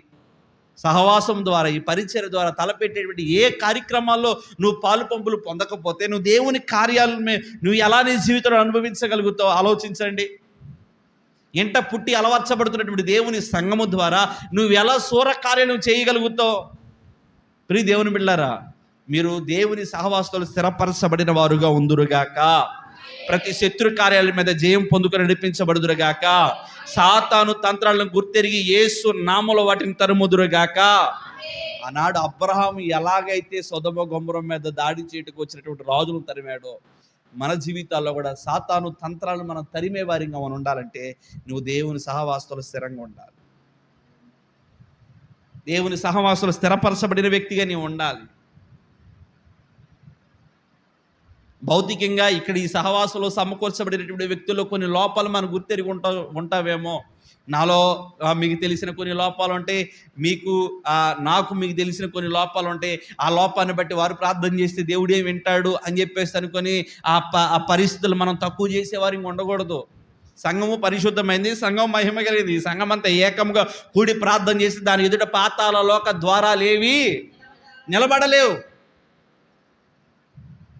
సహవాసం ద్వారా, ఈ పరిచర్య ద్వారా తలపెట్టేటువంటి ఏ కార్యక్రమాల్లో నువ్వు పాలు పంపులు పొందకపోతే నువ్వు దేవుని కార్యాలను నువ్వు ఎలా నీ జీవితంలో అనుభవించగలుగుతావు ఆలోచించండి. ఎంట పుట్టి అలవర్చబడుతున్నటువంటి దేవుని సంఘము ద్వారా నువ్వు ఎలా సూర కార్యాలను చేయగలుగుతావు? ప్రియ దేవుని బిడ్డలారా, మీరు దేవుని సహవాసంలో స్థిరపరచబడిన వారుగా ఉందురుగాక. ప్రతి శత్రు కార్యాల మీద జయం పొందుకొని నడిపించబడుదురుగాక. సాతాను తంత్రాలను గుర్తెరిగి యేసు నామములో వాటిని తరుముదురుగాక. ఆనాడు అబ్రహాము ఎలాగైతే సొదొమ గొమొర్రా మీద దాడి చేయటకు వచ్చినటువంటి రాజులను తరిమాడో, మన జీవితాల్లో కూడా సాతాను తంత్రాలను మనం తరిమే వారిగా మనం ఉండాలంటే నువ్వు దేవుని సహవాసంలో స్థిరంగా ఉండాలి. దేవుని సహవాసంలో స్థిరపరచబడిన వ్యక్తిగా నీవు ఉండాలి. భౌతికంగా ఇక్కడ ఈ సహవాసంలో సమకూర్చబడినటువంటి వ్యక్తుల్లో కొన్ని లోపాలు మనం గుర్తెరిగి ఉంటావేమో. నాలో మీకు తెలిసిన కొన్ని లోపాలు ఉంటాయి, నాకు మీకు తెలిసిన కొన్ని లోపాలు ఉంటాయి. ఆ లోపాన్ని బట్టి వారు ప్రార్థన చేస్తే దేవుడే వింటాడు అని చెప్పేసి అనుకొని ఆ పరిస్థితులు మనం తక్కువ చేసేవారు ఇంక ఉండకూడదు. సంఘము పరిశుద్ధమైంది, సంఘం మహిమ కలిగింది. ఈ సంఘం అంతా ఏకంగా కూడి ప్రార్థన చేసి దాని ఎదుట పాతాళ లోక ద్వారాలేవి నిలబడలేవు.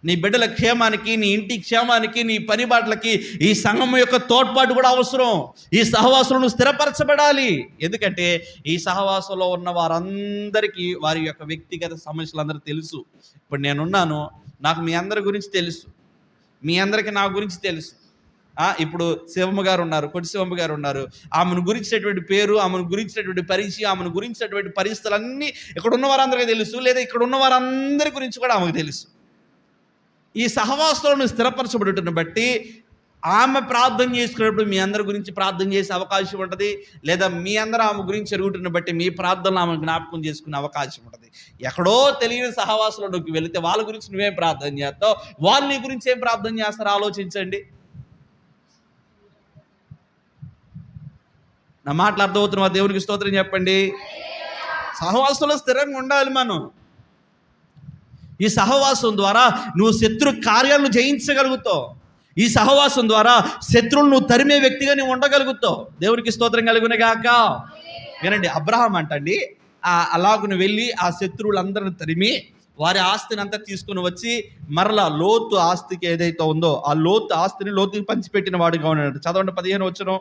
నీ బిడ్డల క్షేమానికి, నీ ఇంటి క్షేమానికి, నీ పని బాటలకి ఈ సంఘం యొక్క తోడ్పాటు కూడా అవసరం. ఈ సహవాసంలో స్థిరపరచబడాలి. ఎందుకంటే ఈ సహవాసంలో ఉన్న వారందరికీ వారి యొక్క వ్యక్తిగత సమస్యలు అందరూ తెలుసు. ఇప్పుడు నేనున్నాను, నాకు మీ అందరి గురించి తెలుసు, మీ అందరికీ నా గురించి తెలుసు. ఇప్పుడు శివమ్మ గారు ఉన్నారు, కొట్టి శివమ్మ గారు ఉన్నారు. ఆమెను గురించినటువంటి పేరు, ఆమెను గురించినటువంటి పరిచయం, ఆమెను గురించినటువంటి పరిస్థితులన్నీ ఇక్కడ ఉన్న వారందరికీ తెలుసు, లేదా ఇక్కడ ఉన్న వారందరి గురించి కూడా ఆమెకు తెలుసు. ఈ సహవాసంలో స్థిరపరచబడుటను బట్టి ఆమె ప్రార్థన చేసుకున్నప్పుడు మీ అందరి గురించి ప్రార్థన చేసే అవకాశం ఉంటుంది, లేదా మీ అందరూ ఆమె గురించి ఎరుగుతున్న బట్టి మీ ప్రార్థనలు ఆమె జ్ఞాపకం చేసుకునే అవకాశం ఉంటుంది. ఎక్కడో తెలియని సహవాసంలోకి వెళితే వాళ్ళ గురించి నువ్వేం ప్రార్థన చేస్తావు, వాళ్ళు నీ గురించి ఏం ప్రార్థన చేస్తారో ఆలోచించండి. నా మాటలు అర్థమవుతున్నా? దేవునికి స్తోత్రం చెప్పండి. సహవాసంలో స్థిరంగా ఉండాలి మనం. ఈ సహవాసం ద్వారా నువ్వు శత్రు కార్యాలను జయించగలుగుతావు. ఈ సహవాసం ద్వారా శత్రువులు నువ్వు తరిమే వ్యక్తిగా నువ్వు ఉండగలుగుతావు. దేవునికి స్తోత్రం కలుగునగాక. వినండి, అబ్రహాం అంటండి అలాగును వెళ్ళి ఆ శత్రువులందరిని తరిమి వారి ఆస్తిని అంతా తీసుకుని వచ్చి మరలా లోతు ఆస్తికి ఏదైతే ఉందో ఆ లోతు ఆస్తిని లోతుకి పంచిపెట్టిన వాడుగా ఉన్నాడు. చదవండి 15 వచనం.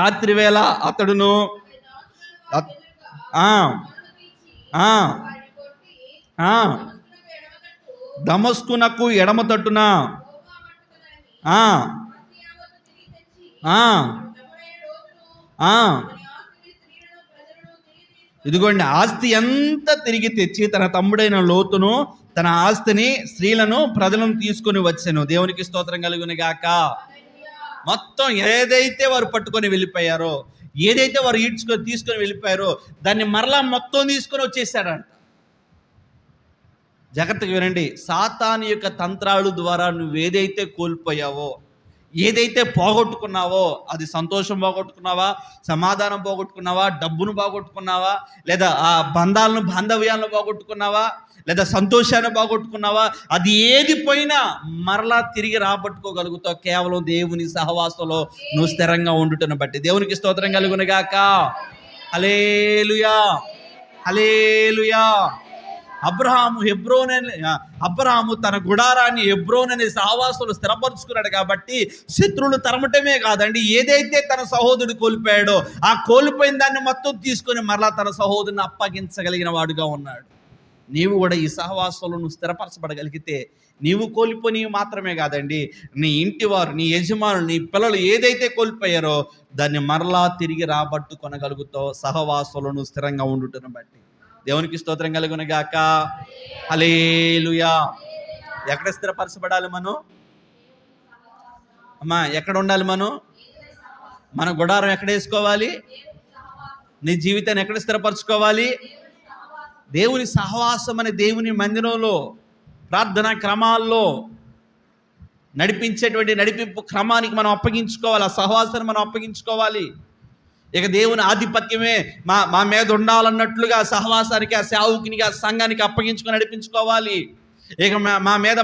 రాత్రి వేళ అతడును దమస్కునకు ఎడమ తట్టున ఇదిగోండి, ఆస్తి ఎంత తిరిగి తెచ్చి తన తమ్ముడైన లోతును, తన ఆస్తిని, స్త్రీలను, ప్రజలను తీసుకొని వచ్చాను. దేవునికి స్తోత్రం కలుగును గాక. మొత్తం ఏదైతే వారు పట్టుకొని వెళ్ళిపోయారో, ఏదైతే వారు తీసుకొని వెళ్ళిపోయారో దాన్ని మరలా మొత్తం తీసుకొని వచ్చేసాడంట. జాగ్రత్తగా వినండి, సాతాను యొక్క తంత్రాలు ద్వారా నువ్వేదైతే కోల్పోయావో, ఏదైతే పోగొట్టుకున్నావో, అది సంతోషం పోగొట్టుకున్నావా, సమాధానం పోగొట్టుకున్నావా, డబ్బును పోగొట్టుకున్నావా, లేదా ఆ బాంధవ్యాలను పోగొట్టుకున్నావా, లేదా సంతోషాన్ని పోగొట్టుకున్నావా, అది ఏది పోయినా మరలా తిరిగి రాబట్టుకోగలుగుతావు కేవలం దేవుని సహవాసంలో నువ్వు స్థిరంగా ఉండుటను బట్టి. దేవునికి స్తోత్రం కలుగును గాక. హల్లెలూయా, హల్లెలూయా. అబ్రహాము తన గుడారాన్ని హెబ్రోన్ అనే సహవాసంలో స్థిరపరుచుకున్నాడు కాబట్టి శత్రువులు తరమటమే కాదండి, ఏదైతే తన సహోదరుడు కోల్పోయాడో ఆ కోల్పోయిన దాన్ని మొత్తం తీసుకొని మరలా తన సహోదరుని అప్పగించగలిగిన వాడుగా ఉన్నాడు. నీవు కూడా ఈ సహవాసంలో నువ్వు స్థిరపరచబడగలిగితే నీవు కోల్పోనివి మాత్రమే కాదండి, నీ ఇంటి వారు, నీ యజమానులు, నీ పిల్లలు ఏదైతే కోల్పోయారో దాన్ని మరలా తిరిగి రాబట్టుకొనగలుగుతావు సహవాసంలో నువ్వు స్థిరంగా ఉండుటను బట్టి. దేవునికి స్తోత్రం కలుగును గాక. హల్లెలూయా. ఎక్కడ స్థిరపరచబడాలి మనం? అమ్మా, ఎక్కడ ఉండాలి మనం? మన గుడారం ఎక్కడ వేసుకోవాలి? నీ జీవితాన్ని ఎక్కడ స్థిరపరచుకోవాలి? దేవుని సహవాసం అనే దేవుని మందిరంలో, ప్రార్థనా క్రమాల్లో నడిపింపు క్రమానికి మనం అప్పగించుకోవాలి. ఆ సహవాసాన్ని మనం అప్పగించుకోవాలి. ఇక దేవుని ఆధిపత్యమే మా మీద ఉండాలన్నట్లుగా సహవాసానికి, ఆ సేవకునికి, ఆ సంఘానికి అప్పగించుకొని నడిపించుకోవాలి. ఇక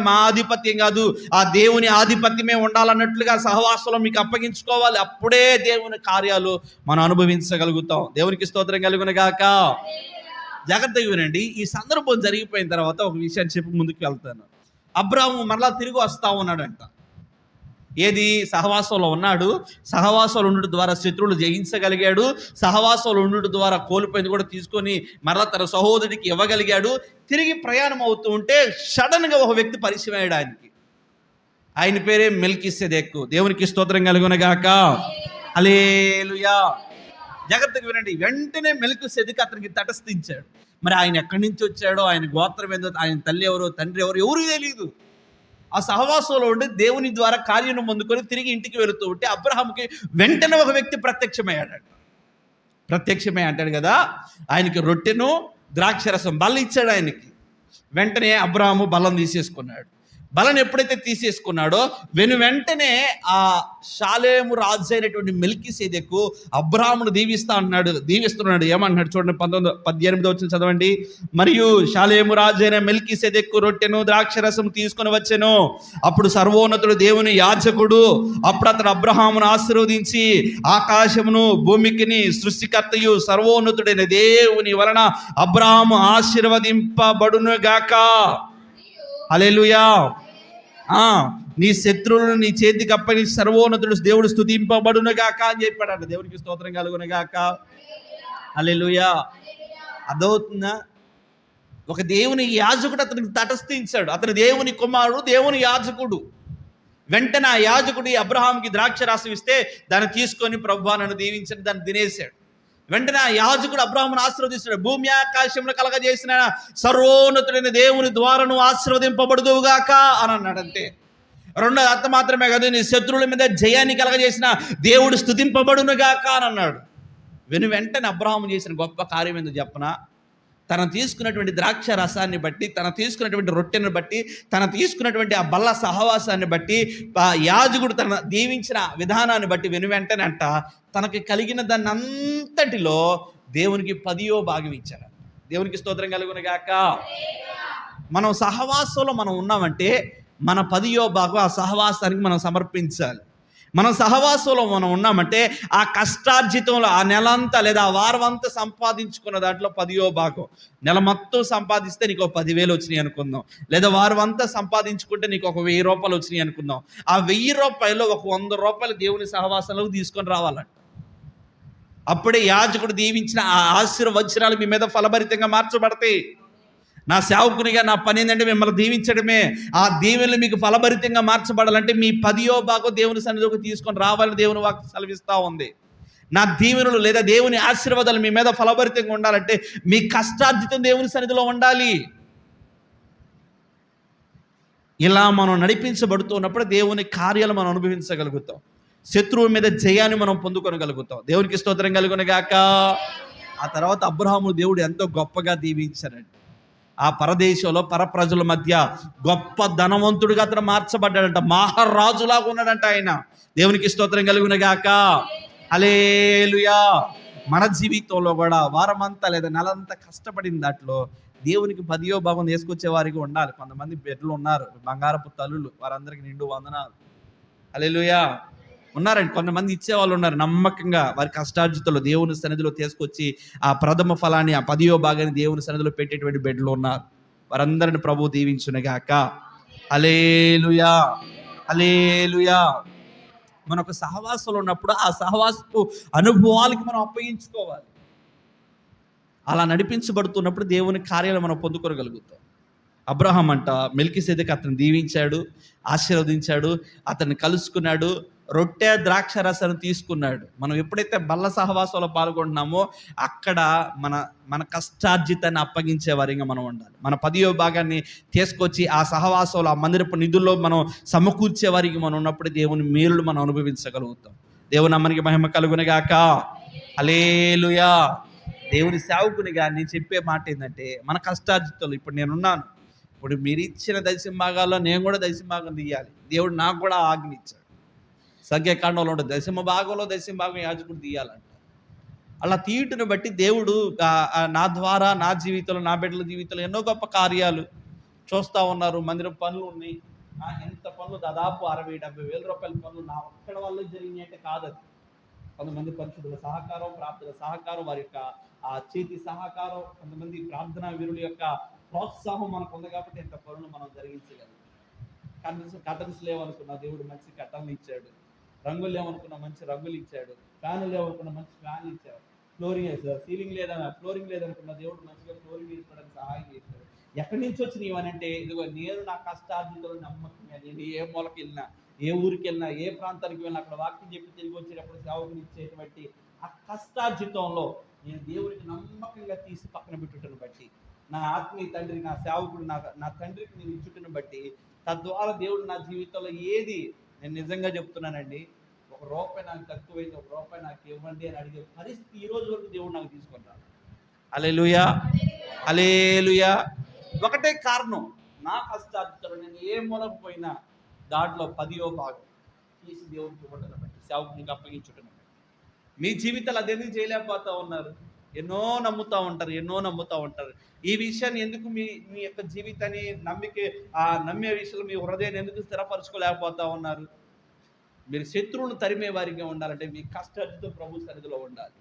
మా ఆధిపత్యం కాదు, ఆ దేవుని ఆధిపత్యమే ఉండాలన్నట్లుగా సహవాసంలో మీకు అప్పగించుకోవాలి. అప్పుడే దేవుని కార్యాలు మనం అనుభవించగలుగుతాం. దేవునికి స్తోత్రం కలుగును గాక. జాగ్రత్తగా వినండి, ఈ సందర్భం జరిగిపోయిన తర్వాత ఒక విషయాన్ని చెప్పి ముందుకు వెళ్తాను. అబ్రాహాము మరలా తిరిగి వస్తా ఉన్నాడంట. ఏది? సహవాసంలో ఉన్నాడు. సహవాసంలో ఉండడం ద్వారా శత్రువులు జయించగలిగాడు. సహవాసంలో ఉండడం ద్వారా కోల్పోయింది కూడా తీసుకొని మరలా తన సహోదరుడికి ఇవ్వగలిగాడు. తిరిగి ప్రయాణం అవుతూ ఉంటే సడన్గా ఒక వ్యక్తి పరిచయం అయ్యాడు ఆయనకి. ఆయన పేరే మెల్కీసెదెకు. దేవునికి స్తోత్రం కలుగును గాక. హల్లెలూయా. జాగ్రత్తగా వినండి, వెంటనే మెల్కీసెదెకు అతనికి తటస్థించాడు. మరి ఆయన ఎక్కడి నుంచి వచ్చాడో, ఆయన గోత్రం ఏందో, ఆయన తల్లి ఎవరో, తండ్రి ఎవరు తెలియదు. ఆ సహవాసంలో ఉండి దేవుని ద్వారా కార్యం పొందుకొని తిరిగి ఇంటికి వెళుతూ ఉంటే అబ్రహాముకి వెంటనే ఒక వ్యక్తి ప్రత్యక్షమై అంటాడు కదా, ఆయనకి రొట్టెను ద్రాక్షరసం బల్ల ఇచ్చాడు ఆయనకి. వెంటనే అబ్రహాము బల్లం తీసేసుకున్నాడు. బలను ఎప్పుడైతే తీసేసుకున్నాడో వెంటనే ఆ షాలేము రాజు అయినటువంటి మెల్కీసెదెకు అబ్రహామును దీవిస్తున్నాడు. ఏమంటున్నాడు చూడండి, 18 వచ్చిన చదవండి. మరియు షాలేము రాజు అయిన మెల్కీసెదెకు రొట్టెను ద్రాక్షరసం తీసుకొని వచ్చెను. అప్పుడు సర్వోన్నతుడు దేవుని యాజకుడు అతడు అబ్రహామును ఆశీర్వదించి, ఆకాశమును భూమికిని సృష్టికర్తయు సర్వోన్నతుడైన దేవుని వలన అబ్రహాము ఆశీర్వదింపబడును గాక. హల్లెలూయా. నీ శత్రువులను నీ చేతికి అప్పని సర్వోన్నతుడు దేవుడు స్తుతింపబడును గాక అని చెప్పాడంట. దేవునికి స్తోత్రం కలుగును గాక. హల్లెలూయా. అర్థమవుతుందా? ఒక దేవుని యాజకుడు అతనికి తటస్థించాడు. అతను దేవుని కుమారుడు, దేవుని యాజకుడు. వెంటనే ఆ యాజకుడు అబ్రహాంకి ద్రాక్షరసం ఇస్తే దాన్ని తీసుకొని ప్రభువా నన్ను దీవించని దాన్ని తినేశాడు. వెంటనే ఆ యాజకుడు అబ్రహామును ఆశీర్వదిస్తాడు. భూమి ఆకాశంలో కలగజేసిన సర్వోన్నతుడైన దేవుని ద్వారా నువ్వు ఆశీర్వదింపబడుదువుగాక అని అన్నాడు. అంతే. రెండో అర్థం మాత్రమే కాదు, నీ శత్రువుల మీద జయాన్ని కలగజేసిన దేవుడు స్తుతింపబడునుగాక అని అన్నాడు. వెంటనే అబ్రహాము చేసిన గొప్ప కార్యం ఏందో చెప్పనా? తను తీసుకున్నటువంటి ద్రాక్ష రసాన్ని బట్టి, తను తీసుకున్నటువంటి రొట్టెను బట్టి, తను తీసుకున్నటువంటి ఆ బల్ల సహవాసాన్ని బట్టి, ఆ యాజకుడు తన దీవించిన విధానాన్ని బట్టి వెంటనే అంట తనకి కలిగిన దాన్ని అంతటిలో దేవునికి 10వ భాగం ఇచ్చాడు. దేవునికి స్తోత్రం కలుగును గాక. మనం సహవాసంలో మనం ఉన్నామంటే మన 10వ భాగం ఆ సహవాసానికి మనం సమర్పించాలి. మనం సహవాసంలో మనం ఉన్నామంటే ఆ కష్టార్జితంలో ఆ నెలంతా లేదా ఆ వారం అంతా సంపాదించుకున్న దాంట్లో 10వ భాగం, నెల మొత్తం సంపాదిస్తే నీకు 10,000 వచ్చినాయి అనుకుందాం, లేదా వారం అంతా సంపాదించుకుంటే నీకు 1,000 రూపాయలు వచ్చినాయి అనుకుందాం. ఆ 1,000 రూపాయలు 100 రూపాయలు దేవుని సహవాసంలోకి తీసుకొని రావాలంట. అప్పుడే యాజకుడు దీవించిన ఆ ఆశీర్వచనాలు మీ మీద ఫలభరితంగా మార్చబడతాయి. నా సేవకునిగా నా పని ఏంటంటే మిమ్మల్ని దీవించడమే. ఆ దీవెనలు మీకు ఫలభరితంగా మార్చబడాలంటే మీ 10వ భాగం దేవుని సన్నిధిలోకి తీసుకొని రావాలని దేవుని వాక్యం సెలవిస్తూ ఉంది. నా దీవెనలు లేదా దేవుని ఆశీర్వాదాలు మీ మీద ఫలభరితంగా ఉండాలంటే మీ కష్టార్జితం దేవుని సన్నిధిలో ఉండాలి. ఇలా మనం నడిపించబడుతున్నప్పుడు దేవుని కార్యాలు మనం అనుభవించగలుగుతాం. శత్రువు మీద జయాన్ని మనం పొందుకొనగలుగుతాం. దేవునికి స్తోత్రం కలుగునుగాక. ఆ తర్వాత అబ్రహాము దేవుడు ఎంతో గొప్పగా దీవించారండి. ఆ పరదేశంలో పరప్రజల మధ్య గొప్ప ధనవంతుడిగా అతను మార్చబడ్డాడంట. మహారాజులాగా ఉన్నాడంట ఆయన. దేవునికి స్తోత్రం కలుగునుగాక. హల్లెలూయా. మన జీవితంలో కూడా వారమంతా లేదా నెలంతా కష్టపడిన దాంట్లో దేవునికి 10వ భాగం తీసుకొచ్చే వారికి ఉండాలి. కొంతమంది బిడ్డలు ఉన్నారు, బంగారపు తల్లులు, వారందరికీ నిండు వందనాలు. హల్లెలూయా. ఉన్నారండి, కొంతమంది ఇచ్చేవాళ్ళు ఉన్నారు. నమ్మకంగా వారి కష్టార్జితలో దేవుని సన్నిధిలో తీసుకొచ్చి ఆ ప్రథమ ఫలాన్ని, ఆ 10వ భాగాన్ని దేవుని సన్నిధిలో పెట్టేటువంటి బిడ్డలు ఉన్నారు. వారందరిని ప్రభువు దీవించునుగాక. హల్లెలూయా. హల్లెలూయా. మనకు సహవాసంలో ఉన్నప్పుడు ఆ సహవాసపు అనుభవాలకి మనం అప్పగించుకోవాలి. అలా నడిపించబడుతున్నప్పుడు దేవుని కార్యాలు మనం పొందుకోగలుగుతాం. అబ్రహాం అంట మెల్కీసెదెకు అతను దీవించాడు, ఆశీర్వదించాడు, అతన్ని కలుసుకున్నాడు, రొట్టె ద్రాక్ష రసాన్ని తీసుకున్నాడు. మనం ఎప్పుడైతే బల్ల సహవాసంలో పాల్గొంటున్నామో అక్కడ మన కష్టార్జితాన్ని అప్పగించే వారిగా మనం ఉండాలి. మన 10వ భాగాన్ని తీసుకొచ్చి ఆ సహవాసంలో, ఆ మందిరపు నిధుల్లో మనం సమకూర్చే వారికి మనం ఉన్నప్పుడు దేవుని మేలులు మనం అనుభవించగలుగుతాం. దేవుని నామానికి మహిమ కలుగునుగాక. హల్లెలూయా. దేవుని సేవకునిగా నేను చెప్పే మాట ఏంటంటే, మన కష్టార్జితంలో ఇప్పుడు నేనున్నాను. ఇప్పుడు మీరు ఇచ్చిన దశమ భాగాల్లో నేను కూడా దశమ భాగం తీయాలి. దేవుడు నాకు కూడా ఆజ్ఞ ఇచ్చాడు. సంఖ్యాకాండంలో ఉంటుంది, దశమ భాగంలో దశమ భాగం యాజకుడు తీయాలంట. అలా తీయుటను బట్టి దేవుడు నా ద్వారా, నా జీవితంలో, నా బిడ్డల జీవితంలో ఎన్నో గొప్ప కార్యాలు చూస్తూ ఉన్నారు. మందిరం పనులు ఉన్నాయి. ఎంత పనులు, దాదాపు 60-70 వేల రూపాయల పనులు నా ఒక్కడ వల్ల జరిగినాయి అంటే కాదది. కొంతమంది పరిశుద్ధుల సహకారం, ప్రార్థన సహకారం, వారి యొక్క ఆ చేతి సహకారం, కొంతమంది ప్రార్థనా వీరుల యొక్క ప్రోత్సాహం మనకు ఉంది కాబట్టి ఎంత పనులు మనం జరిగించగలం. కటన్స్ లేవనుకున్న దేవుడు మంచి కట్టలు ఇచ్చాడు. రంగులు లేవనుకున్న మంచి రంగులు ఇచ్చాడు. ఫ్యాన్లు లేవనుకున్న మంచి ఫ్యాన్లు ఇచ్చాడు. ఫ్లోరింగ్ వేసాడు. ఫ్లోరింగ్ లేదనుకున్న దేవుడు మంచిగా ఫ్లోరింగ్ వేసుకోవడానికి సహాయం చేశాడు. ఎక్కడి నుంచి వచ్చినాయి అని అంటే, ఇదిగో నేను నా కష్టార్జితంలో నమ్మకంగా నేను ఏ మూలకి వెళ్ళినా, ఏ ఊరికి వెళ్ళినా, ఏ ప్రాంతానికి వెళ్ళినా అక్కడ వాక్యం చెప్పి తిరిగి వచ్చేటప్పుడు సేవకుని ఇచ్చేటువంటి ఆ కష్టార్జితంలో నేను దేవుడికి నమ్మకంగా తీసి పక్కన పెట్టుటను బట్టి, నా ఆత్మీయ తండ్రి, నా సేవకుడు, నా తండ్రికి నేను ఇచ్చుటను బట్టి, తద్వారా దేవుడు నా జీవితంలో ఏది, నేను నిజంగా చెప్తున్నానండి, ₹1 నాకు తక్కువైంది, ₹1 నాకు ఇవ్వండి అని అడిగే పరిస్థితి ఈ రోజు వరకు దేవుడు నాకు తీసుకుంటాడు. హల్లెలూయా. హల్లెలూయా. ఒకటే కారణం, నా కష్టార్జితంలో నేను ఏ మూలకు పోయినా దాంట్లో 10వ భాగం తీసి దేవుడికి ఇవ్వటను బట్టి, సేవకునికి అప్పగించుటను బట్టి. మీ జీవితాలు అదేందుకు చేయలేకపోతా ఉన్నారు? ఎన్నో నమ్ముతూ ఉంటారు. ఈ విషయాన్ని ఎందుకు మీ యొక్క జీవితాన్ని నమ్మే విషయంలో మీ హృదయాన్ని ఎందుకు స్థిరపరచుకోలేకపోతా ఉన్నారు? మీరు శత్రువులను తరిమే వారిగా ఉండాలంటే మీ కష్టార్జితం ప్రభు సన్నిధిలో ఉండాలి.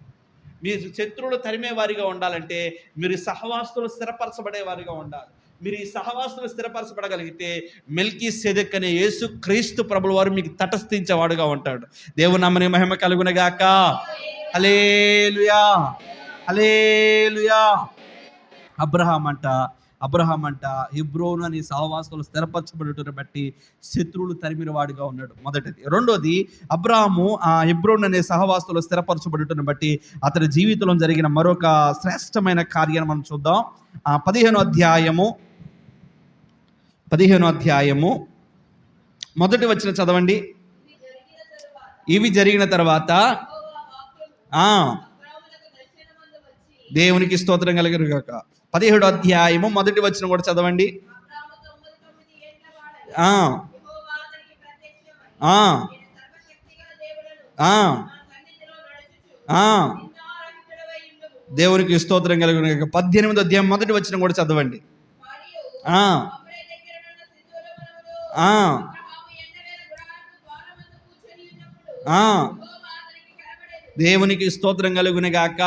మీరు శత్రువులు తరిమే వారిగా ఉండాలంటే మీరు సహవాసులు స్థిరపరచబడే వారిగా ఉండాలి. మీరు ఈ సహవాసులు స్థిరపరచబడగలిగితే మెల్కీసెదెకు అనే యేసు క్రీస్తు ప్రభుల వారు మీకు తటస్థించేవాడుగా ఉంటాడు. దేవుని నామమునకు మహిమ కలుగునుగాక. హల్లెలూయా. హల్లెలూయా. అబ్రహాం అంట హెబ్రోను అనే సహవాసంలో స్థిరపరచబడుటను బట్టి శత్రువులు తరిమిన వాడిగా ఉన్నాడు. మొదటిది. రెండోది, అబ్రహాము ఆ హెబ్రోను అనే సహవాసంలో స్థిరపరచబడుటను బట్టి అతని జీవితంలో జరిగిన మరొక శ్రేష్టమైన కార్యాన్ని మనం చూద్దాం. 15వ అధ్యాయము మొదటి వచనం చదవండి. ఇవి జరిగిన తర్వాత దేవునికి స్తోత్రం కలుగునుగాక. 17వ అధ్యాయము మొదటి వచనం కూడా చదవండి. దేవునికి స్తోత్రం కలుగునుగాక. 18వ అధ్యాయం మొదటి వచనం కూడా చదవండి. దేవునికి స్తోత్రం కలుగునుగాక.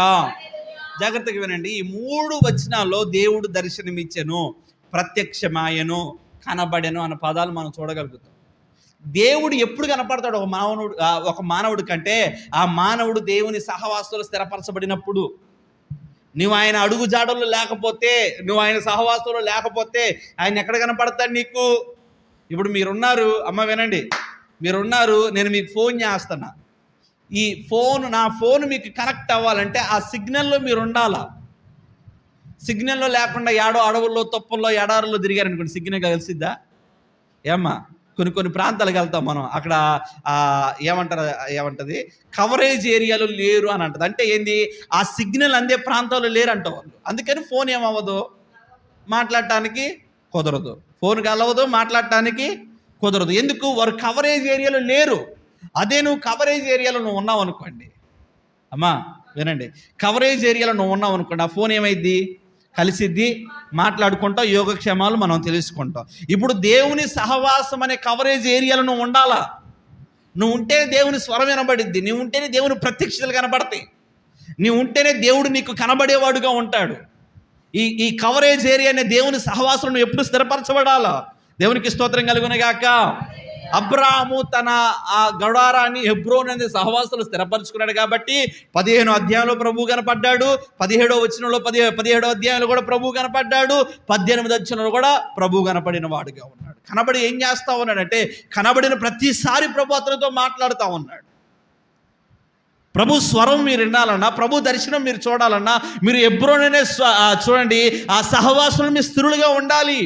జాగ్రత్తగా వినండి. ఈ 3 వచనాల్లో దేవుడు దర్శనమిచ్చెను, ప్రత్యక్షమాయను, కనబడెను అన్న పదాలు మనం చూడగలుగుతాం. దేవుడు ఎప్పుడు కనపడతాడు ఒక మానవుడి కంటే, ఆ మానవుడు దేవుని సహవాసంలో స్థిరపరచబడినప్పుడు. నువ్వు ఆయన అడుగు జాడల్లో లేకపోతే, నువ్వు ఆయన సహవాసంలో లేకపోతే ఆయన ఎక్కడ కనపడతాడు నీకు? ఇప్పుడు మీరున్నారు, అమ్మ వినండి, మీరున్నారు, నేను మీకు ఫోన్ చేస్తున్నా, ఈ నా ఫోన్ మీకు కనెక్ట్ అవ్వాలంటే ఆ సిగ్నల్లో మీరు ఉండాలా. సిగ్నల్లో లేకుండా ఏడో అడవుల్లో, తొప్పల్లో, ఎడారుల్లో తిరిగారనుకోండి, సిగ్నల్ కలిసిద్దా? ఏమ్మా, కొన్ని ప్రాంతాలకు వెళ్తాం మనం, అక్కడ ఏమంటది కవరేజ్ ఏరియాలో లేరు అని అంటది. అంటే ఏంది, ఆ సిగ్నల్ అందే ప్రాంతాల్లో లేరు అంట వాళ్ళు. అందుకని ఫోన్ ఏమవ్వదు, మాట్లాడటానికి కుదరదు. ఫోన్ కలవదు, మాట్లాడటానికి కుదరదు. ఎందుకు? వారు కవరేజ్ ఏరియాలో లేరు. అదే నువ్వు కవరేజ్ ఏరియాలో నువ్వు ఉన్నావు అనుకోండి, అమ్మా వినండి, కవరేజ్ ఏరియాలో నువ్వు ఉన్నావు అనుకోండి, ఆ ఫోన్ ఏమైద్ది, కలిసిద్ది, మాట్లాడుకుంటాం, యోగక్షేమాలు మనం తెలుసుకుంటాం. ఇప్పుడు దేవుని సహవాసం అనే కవరేజ్ ఏరియాలో నువ్వు ఉండాలా. నువ్వు ఉంటే దేవుని స్వరం వినబడిద్ది, నువ్వు ఉంటేనే దేవుని ప్రత్యక్షతలు కనబడతాయి, నువ్వు ఉంటేనే దేవుడు నీకు కనబడేవాడుగా ఉంటాడు. ఈ కవరేజ్ ఏరియా అనే దేవుని సహవాసం నువ్వు ఎప్పుడు స్థిరపరచబడాలా. దేవునికి స్తోత్రం కలుగునగాక. అబ్రాహాము తన ఆ గడారాన్ని హెబ్రోన్ అనే సహవాసాలు స్థిరపరచుకున్నాడు కాబట్టి 15 అధ్యాయంలో ప్రభువు కనపడ్డాడు, 17వ వచనంలో 17వ అధ్యాయంలో కూడా ప్రభువు కనపడ్డాడు, 18వ వచనంలో కూడా ప్రభువు కనపడిన వాడుగా ఉన్నాడు. కనబడి ఏం చేస్తా ఉన్నాడంటే, కనబడిన ప్రతిసారి ప్రభు అతనితో మాట్లాడుతూ ఉన్నాడు. ప్రభు స్వరం మీరు వినాలన్నా, ప్రభు దర్శనం మీరు చూడాలన్నా, మీరు హెబ్రోన్ అనే చూడండి, ఆ సహవాసంలో మీరు స్థిరులుగా ఉండాలి.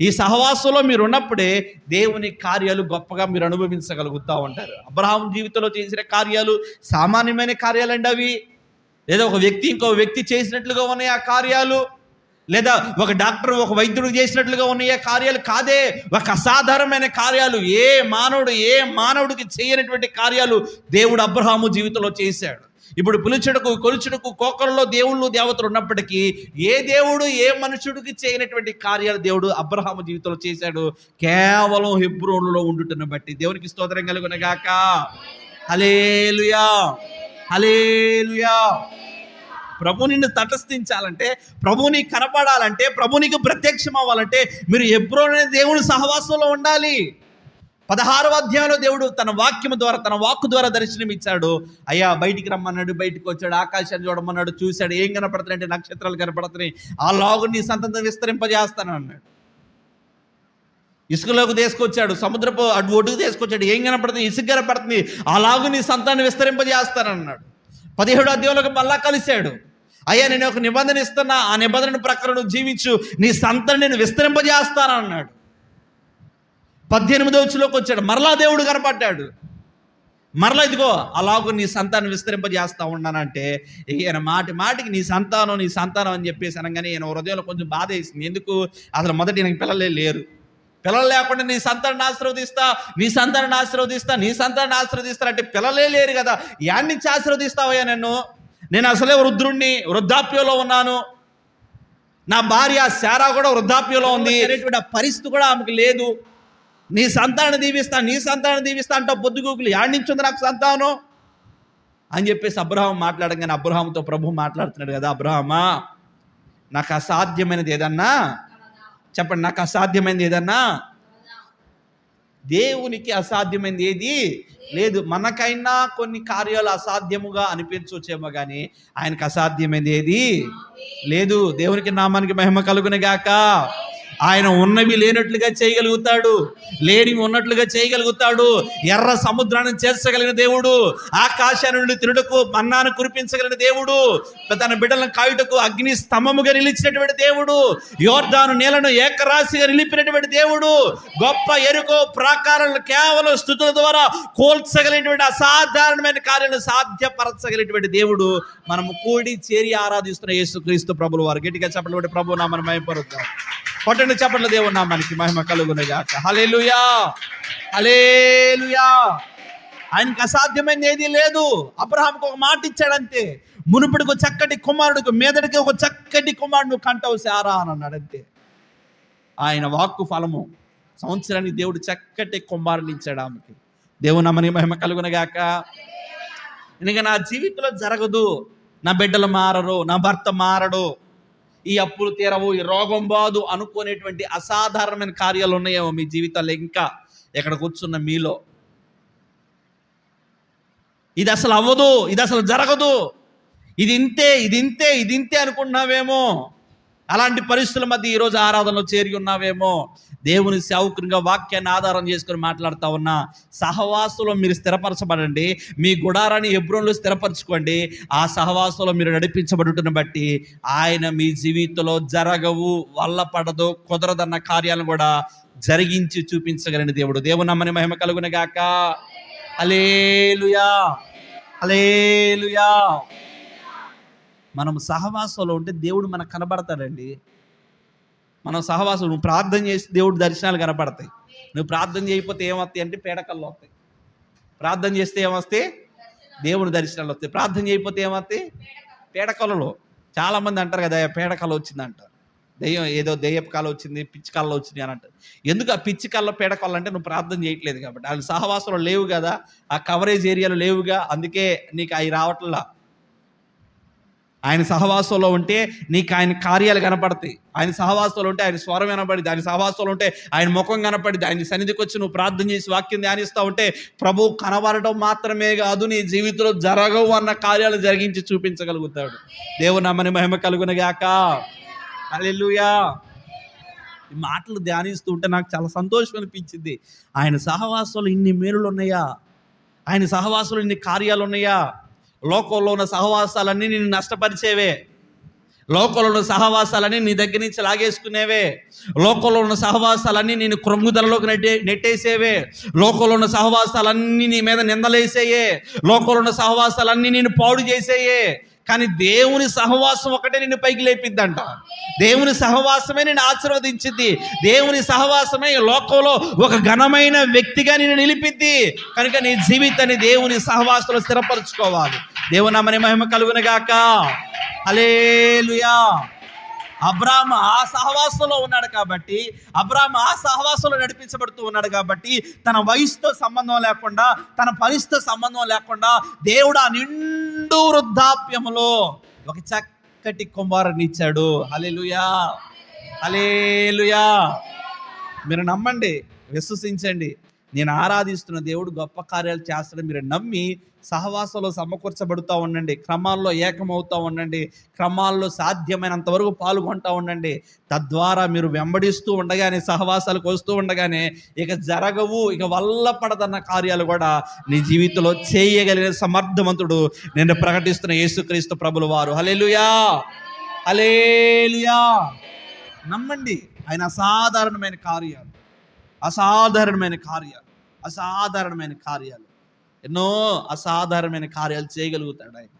ఈ సహవాసంలో మీరు ఉన్నప్పుడే దేవుని కార్యాలు గొప్పగా మీరు అనుభవించగలుగుతూ ఉంటారు. అబ్రహాం జీవితంలో చేసిన కార్యాలు సామాన్యమైన కార్యాలండి అవి. లేదా ఒక వ్యక్తి ఇంకో వ్యక్తి చేసినట్లుగా ఉన్నాయి ఆ కార్యాలు, లేదా ఒక డాక్టర్ ఒక వైద్యుడు చేసినట్లుగా ఉన్నాయి ఆ కార్యాలు కాదే. ఒక అసాధారణమైన కార్యాలు, ఏ మానవుడికి చేయనటువంటి కార్యాలు దేవుడు అబ్రహాము జీవితంలో చేశాడు. ఇప్పుడు కొలుచుటకు కోకలలో దేవుళ్ళు దేవతలు ఉన్నప్పటికీ ఏ దేవుడు ఏ మనుషుడికి చేయనటువంటి కార్యాలు దేవుడు అబ్రహాము జీవితంలో చేశాడు, కేవలం హెబ్రోనులో ఉండుటను బట్టి. దేవునికి స్తోత్రం కలుగునగాక. హల్లెలూయా, హల్లెలూయా. ప్రభు నిన్ను తటస్థించాలంటే, ప్రభు నీకు కనపడాలంటే, ప్రభు నీకు ప్రత్యక్షం అవ్వాలంటే మీరు హెబ్రోను అనే దేవుని సహవాసంలో ఉండాలి. 16వ అధ్యాయంలో దేవుడు తన వాక్యము ద్వారా, తన వాక్కు ద్వారా దర్శనం ఇచ్చాడు. అయ్యా బయటికి రమ్మన్నాడు, బయటికి వచ్చాడు, ఆకాశాన్ని చూడమన్నాడు, చూశాడు. ఏం కనపడుతున్నాయంటే నక్షత్రాలు కనపడుతున్నాయి. ఆ లాగు నీ సంతతి విస్తరింపజేస్తాను అన్నాడు. ఇసుకలోకి తీసుకొచ్చాడు, సముద్రపు ఒడ్డుకు తీసుకొచ్చాడు. ఏం కనపడుతుంది? ఇసుక కనపడుతుంది. ఆ లాగు నీ సంతాన్ని విస్తరింపజేస్తానన్నాడు. 17వ అధ్యాయంలోకి మళ్ళా కలిశాడు. అయ్యా నేను ఒక నిబంధన ఇస్తున్నా, ఆ నిబంధన ప్రకారం జీవించు, నీ సంతాన్ని నేను విస్తరింపజేస్తానన్నాడు. 18వ వచనంలోకి వచ్చాడు, మరలా దేవుడు కనపడ్డాడు. మరలా ఇదిగో అలాగూ నీ సంతానం విస్తరింపజేస్తా ఉన్నానంటే, ఈయన మాటికి నీ సంతానం అని చెప్పేసి అనగానే ఈయన హృదయంలో కొంచెం బాధ వేసింది. ఎందుకు? అసలు మొదటి ఈయనకి పిల్లలే లేరు. పిల్లలు లేకుండా నీ సంతానాన్ని ఆశీర్వదిస్తా అంటే పిల్లలే లేరు కదా, యాడ్ నుంచి ఆశీర్వదిస్తావయ్యా నన్ను? నేను అసలే వృద్ధాప్యంలో ఉన్నాను, నా భార్య శారా కూడా వృద్ధాప్యంలో ఉంది, పరిస్థితి కూడా ఆమెకు లేదు. నీ సంతానం దీవిస్తా అంటావు పొద్దుగూకులు, యాడ్ నుంచి ఉంది నాకు సంతానం అని చెప్పేసి అబ్రహాం మాట్లాడగానే అబ్రహాంతో ప్రభు మాట్లాడుతున్నాడు కదా, అబ్రహామా నాకు అసాధ్యమైనది ఏదన్నా చెప్పండి, నాకు అసాధ్యమైనది ఏదన్నా. దేవునికి అసాధ్యమైనది ఏది లేదు. మనకైనా కొన్ని కార్యాలు అసాధ్యముగా అనిపించవచ్చేమో కానీ ఆయనకు అసాధ్యమైనది ఏది లేదు. దేవునికి నామానికి మహిమ కలుగునగాక. ఆయన ఉన్నవి లేనట్లుగా చేయగలుగుతాడు, లేనివి ఉన్నట్లుగా చేయగలుగుతాడు. ఎర్ర సముద్రాన్ని చేర్చగలిగిన దేవుడు, ఆకాశాన్ని నుండి తిరుటకు మన్నాను కురిపించగలిగిన దేవుడు, తన బిడ్డలను కాయుటకు అగ్ని స్తంభముగా నిలిచినటువంటి దేవుడు, యోర్దాను నీళ్లను ఏకరాశిగా నిలిపినటువంటి దేవుడు, గొప్ప ఎరుకో ప్రాకారాలను కేవలం స్తుతుల ద్వారా కోల్చగలిగినటువంటి అసాధారణమైన కార్యాలను సాధ్యపరచగలిగినటువంటి దేవుడు. మనము కూడి చేరి ఆరాధిస్తున్న యేసుక్రీస్తు ప్రభులు వారు. గట్టిగా చెప్పబడి ప్రభు నామమున మహిమపరుద్దాం. కొట్టండి చెప్పండి, దేవుని నామానికి మహిమ కలుగునగాక. హల్లెలూయా, హల్లెలూయా. ఆయనకి అసాధ్యమైనది ఏదీ లేదు. అబ్రహాంకు ఒక మాట ఇచ్చాడంతే, మునుపటికి చక్కటి కుమారుడికి మీదటికి ఒక చక్కటి కుమారుడు కంటావు శారా అని అన్నాడంతే. ఆయన వాక్కు ఫలము, సంవత్సరానికి దేవుడు చక్కటి కుమారుని ఇచ్చాడు ఆమెకి. దేవుని నామానికి మహిమ కలుగునగాక. ఇంకా నా జీవితంలో జరగదు, నా బిడ్డలు మారరు, నా భర్త మారడు, ఈ అప్పులు తీరవు, ఈ రోగం బాదు అనుకునేటువంటి అసాధారణమైన కార్యాలు ఉన్నాయేమో మీ జీవితాల్లో. ఇంకా ఎక్కడ కూర్చున్న మీలో ఇది అసలు అవ్వదు, ఇది అసలు జరగదు, ఇది ఇంతే అనుకుంటున్నావేమో. అలాంటి పరిస్థితుల మధ్య ఈరోజు ఆరాధనలో చేరి ఉన్నావేమో. దేవుని సేవకునిగా వాక్యాన్ని ఆధారం చేసుకుని మాట్లాడుతూ ఉన్నా. సహవాసంలో మీరు స్థిరపరచబడండి. మీ గుడారాన్ని హెబ్రోనులో స్థిరపరచుకోండి. ఆ సహవాసంలో మీరు నడిపించబడుటను బట్టి ఆయన మీ జీవితంలో జరగవు, వల్ల పడదు, కుదరదన్న కార్యాలను కూడా జరిగించి చూపించగలిగిన దేవుడు. దేవుని నమ్మని మహిమ కలుగును గాక. హల్లెలూయా, హల్లెలూయా. మనం సహవాసంలో ఉంటే దేవుడు మనకు కనబడతాడండి. మనం సహవాసం, నువ్వు ప్రార్థన చేసి దేవుడు దర్శనాలు కనపడతాయి. నువ్వు ప్రార్థన చేయకపోతే ఏమొస్తాయి అంటే పీడకల్లో వస్తాయి. ప్రార్థన చేస్తే ఏమొస్తాయి? దేవుని దర్శనాలు వస్తాయి. ప్రార్థన చేయకపోతే ఏమొస్తాయి? పీడకలలో. చాలామంది అంటారు కదా, పీడకల వచ్చింది అంటారు. దెయ్యం ఏదో దెయ్యపు కాలం వచ్చింది, పిచ్చి కళ్ళ వచ్చింది అని అంటారు. ఎందుకు ఆ పిచ్చి కళ్ళ పీడకళ్ళు అంటే నువ్వు ప్రార్థన చేయట్లేదు కాబట్టి. వాళ్ళు సహవాసంలో లేవు కదా, ఆ కవరేజ్ ఏరియాలో లేవుగా, అందుకే నీకు అవి రావట్లా. ఆయన సహవాసంలో ఉంటే నీకు ఆయన కార్యాలు కనపడతాయి. ఆయన సహవాసంలో ఉంటే ఆయన స్వరం వినపడింది. ఆయన సహవాసంలో ఉంటే ఆయన ముఖం కనపడింది. ఆయన సన్నిధికి వచ్చి నువ్వు ప్రార్థన చేసి వాక్యం ధ్యానిస్తూ ఉంటే ప్రభు కనబడటం మాత్రమే కాదు, నీ జీవితంలో జరగవు అన్న కార్యాలు జరిగించి చూపించగలుగుతాడు. దేవుని నామమున మహిమ కలుగును గాక. హల్లెలూయా. ఈ మాటలు ధ్యానిస్తూ ఉంటే నాకు చాలా సంతోషం అనిపించింది. ఆయన సహవాసంలో ఇన్ని మేలులు ఉన్నాయా? ఆయన సహవాసంలో ఇన్ని కార్యాలు ఉన్నాయా? లోకంలో ఉన్న సహవాసాలన్నీ నిన్ను నష్టపరిచేవే. లోకంలో ఉన్న సహవాసాలన్నీ నీ దగ్గర నుంచి లాగేసుకునేవే. లోకంలో ఉన్న సహవాసాలన్నీ నేను కృంగుదలలోకి నెట్టేసేవే. లోకంలో ఉన్న సహవాసాలన్నీ నీ మీద నిందలేసేయే. లోకంలో ఉన్న సహవాసాలన్నీ నేను పాడు చేసేయే. కానీ దేవుని సహవాసం ఒకటే నిన్ను పైకి లేపిద్దంట. దేవుని సహవాసమే నిన్ను ఆశీర్వదించింది. దేవుని సహవాసమే లోకంలో ఒక ఘనమైన వ్యక్తిగా నిన్ను నిలిపిద్ది. కనుక నీ జీవితాన్ని దేవుని సహవాసంలో స్థిరపరచుకోవాలి. దేవుని నామమున మహిమ కలుగును గాక. హల్లెలూయా. అబ్రాహాము ఆ సహవాసంలో ఉన్నాడు కాబట్టి, అబ్రాహాము ఆ సహవాసంలో నడిపించబడుతూ ఉన్నాడు కాబట్టి, తన వయసుతో సంబంధం లేకుండా, తన పరిస్థితితో సంబంధం లేకుండా దేవుడు ఆ నిండు వృద్ధాప్యములో ఒక చక్కటి కుమారుని ఇచ్చాడు. హల్లెలూయా, హల్లెలూయా. మీరు నమ్మండి, విశ్వసించండి. నేను ఆరాధిస్తున్న దేవుడు గొప్ప కార్యాలు చేస్తాడు. మీరు నమ్మి సహవాసంలో సమకూర్చబడుతూ ఉండండి. క్రమాల్లో ఏకమవుతూ ఉండండి. క్రమాల్లో సాధ్యమైనంత వరకు పాల్గొంటూ ఉండండి. తద్వారా మీరు వెంబడిస్తూ ఉండగానే, సహవాసాలకు వస్తూ ఉండగానే ఇక జరగవు, ఇక వల్ల పడదన్న కార్యాలు కూడా నీ జీవితంలో చేయగలిగిన సమర్థవంతుడు నేను ప్రకటిస్తున్న యేసుక్రీస్తు ప్రభుల వారు. హల్లెలూయా, హల్లెలూయా. నమ్మండి. ఆయన అసాధారణమైన కార్యాలు, అసాధారణమైన కార్యాలు, అసాధారణమైన కార్యాలు, ఎన్నో అసాధారణమైన కార్యాలు చేయగలుగుతాడు ఆయన.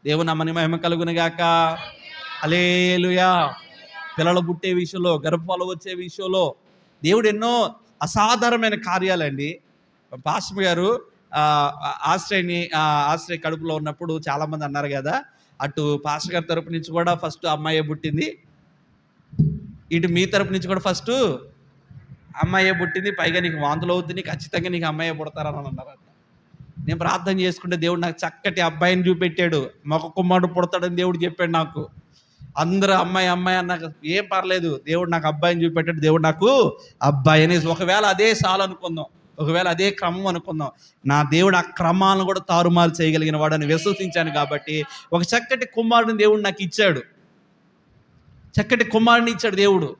దేవుని నామమున మహిమ కలుగును గాక. హల్లెలూయా. పిల్లలు పుట్టే విషయంలో, గర్భఫలం వచ్చే విషయంలో దేవుడు ఎన్నో అసాధారణమైన కార్యాలండి. పాస్టర్ గారు ఆశ్రయ కడుపులో ఉన్నప్పుడు చాలామంది అన్నారు కదా, అటు పాస్టర్ గారి తరపు నుంచి కూడా ఫస్ట్ అమ్మాయే పుట్టింది, ఇటు మీ తరపు నుంచి కూడా ఫస్ట్ అమ్మాయే పుట్టింది, పైగా నీకు వాంతులు అవుతుంది, ఖచ్చితంగా నీకు అమ్మాయే పుడతారని అన్నారంట. నేను ప్రార్థన చేసుకుంటే దేవుడు నాకు చక్కటి అబ్బాయిని చూపెట్టాడు. మగ కుమారుడు పుడతాడని దేవుడు చెప్పాడు నాకు. అందరూ అమ్మాయి అమ్మాయి అన్నాక ఏం పర్లేదు, దేవుడు నాకు అబ్బాయిని చూపెట్టాడు, దేవుడు నాకు అబ్బాయి అనేసి. ఒకవేళ అదే చాలు అనుకుందాం, ఒకవేళ అదే క్రమం అనుకుందాం. నా దేవుడు ఆ క్రమాలను కూడా తారుమారు చేయగలిగిన వాడని విశ్వసించాను కాబట్టి ఒక చక్కటి కుమారుడిని దేవుడు నాకు ఇచ్చాడు. చక్కటి కుమారుడిని ఇచ్చాడు దేవుడు.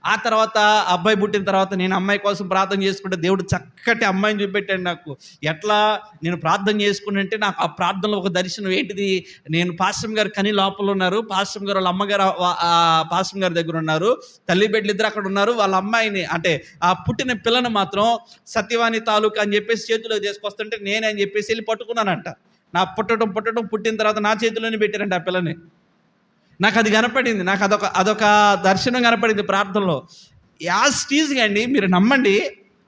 ఆ తర్వాత అబ్బాయి పుట్టిన తర్వాత నేను అమ్మాయి కోసం ప్రార్థన చేసుకుంటే దేవుడు చక్కటి అమ్మాయిని చూపెట్టాడు నాకు. ఎట్లా నేను ప్రార్థన చేసుకుంటే నాకు ఆ ప్రార్థనలో ఒక దర్శనం ఏంటిది, నేను పాస్టర్ గారు కని లోపల ఉన్నారు, పాస్టర్ గారు వాళ్ళ అమ్మగారు పాస్టర్ గారి దగ్గర ఉన్నారు, తల్లి బిడ్డలు ఇద్దరు అక్కడ ఉన్నారు. వాళ్ళ అమ్మాయిని అంటే ఆ పుట్టిన పిల్లని మాత్రం సత్యవాణి తాలూకా అని చెప్పేసి చేతిలో తీసుకొస్తుంటే నేనే అని చెప్పేసి వెళ్ళి పట్టుకున్నానంట. నా పుట్టిన తర్వాత నా చేతిలోనే పెట్టారంట ఆ పిల్లని. నాకు అది కనపడింది, నాకు అదొక దర్శనం కనపడింది ప్రార్థనలో. యాస్టీజ్గా అండి, మీరు నమ్మండి.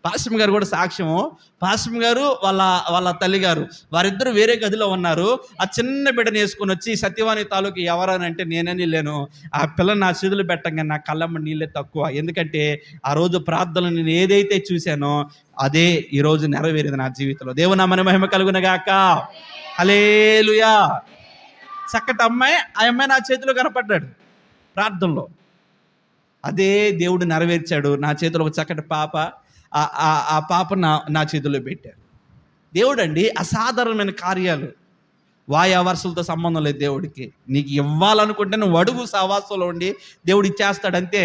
పాస్టర్ గారు కూడా సాక్ష్యము. పాస్టర్ గారు వాళ్ళ తల్లి గారు వారిద్దరూ వేరే గదిలో ఉన్నారు. ఆ చిన్న బిడ్డను వేసుకొని వచ్చి సత్యవాణి తాలూకు ఎవరని అంటే నేనని లేను, ఆ పిల్లని నా చేతులు పెట్టంగా నా కళ్ళమ్మ నీళ్ళే తక్కువ. ఎందుకంటే ఆ రోజు ప్రార్థనలు నేను ఏదైతే చూశానో అదే ఈరోజు నెరవేరింది నా జీవితంలో. దేవుని నామమున మహిమ కలుగును గాక. హల్లెలూయా. చక్కటి అమ్మాయి, ఆ అమ్మాయి నా చేతిలో కనపడ్డాడు ప్రార్థనలో. అదే దేవుడు నెరవేర్చాడు. నా చేతిలో ఒక చక్కటి పాప, ఆ పాప నా చేతిలో పెట్టాడు దేవుడు అండి. అసాధారణమైన కార్యాలు. వాయావర్సులతో సంబంధం లేదు దేవుడికి. నీకు ఇవ్వాలనుకుంటే నువ్వు అడుగు, సహవాసంలో ఉండి దేవుడు ఇచ్చేస్తాడు అంతే.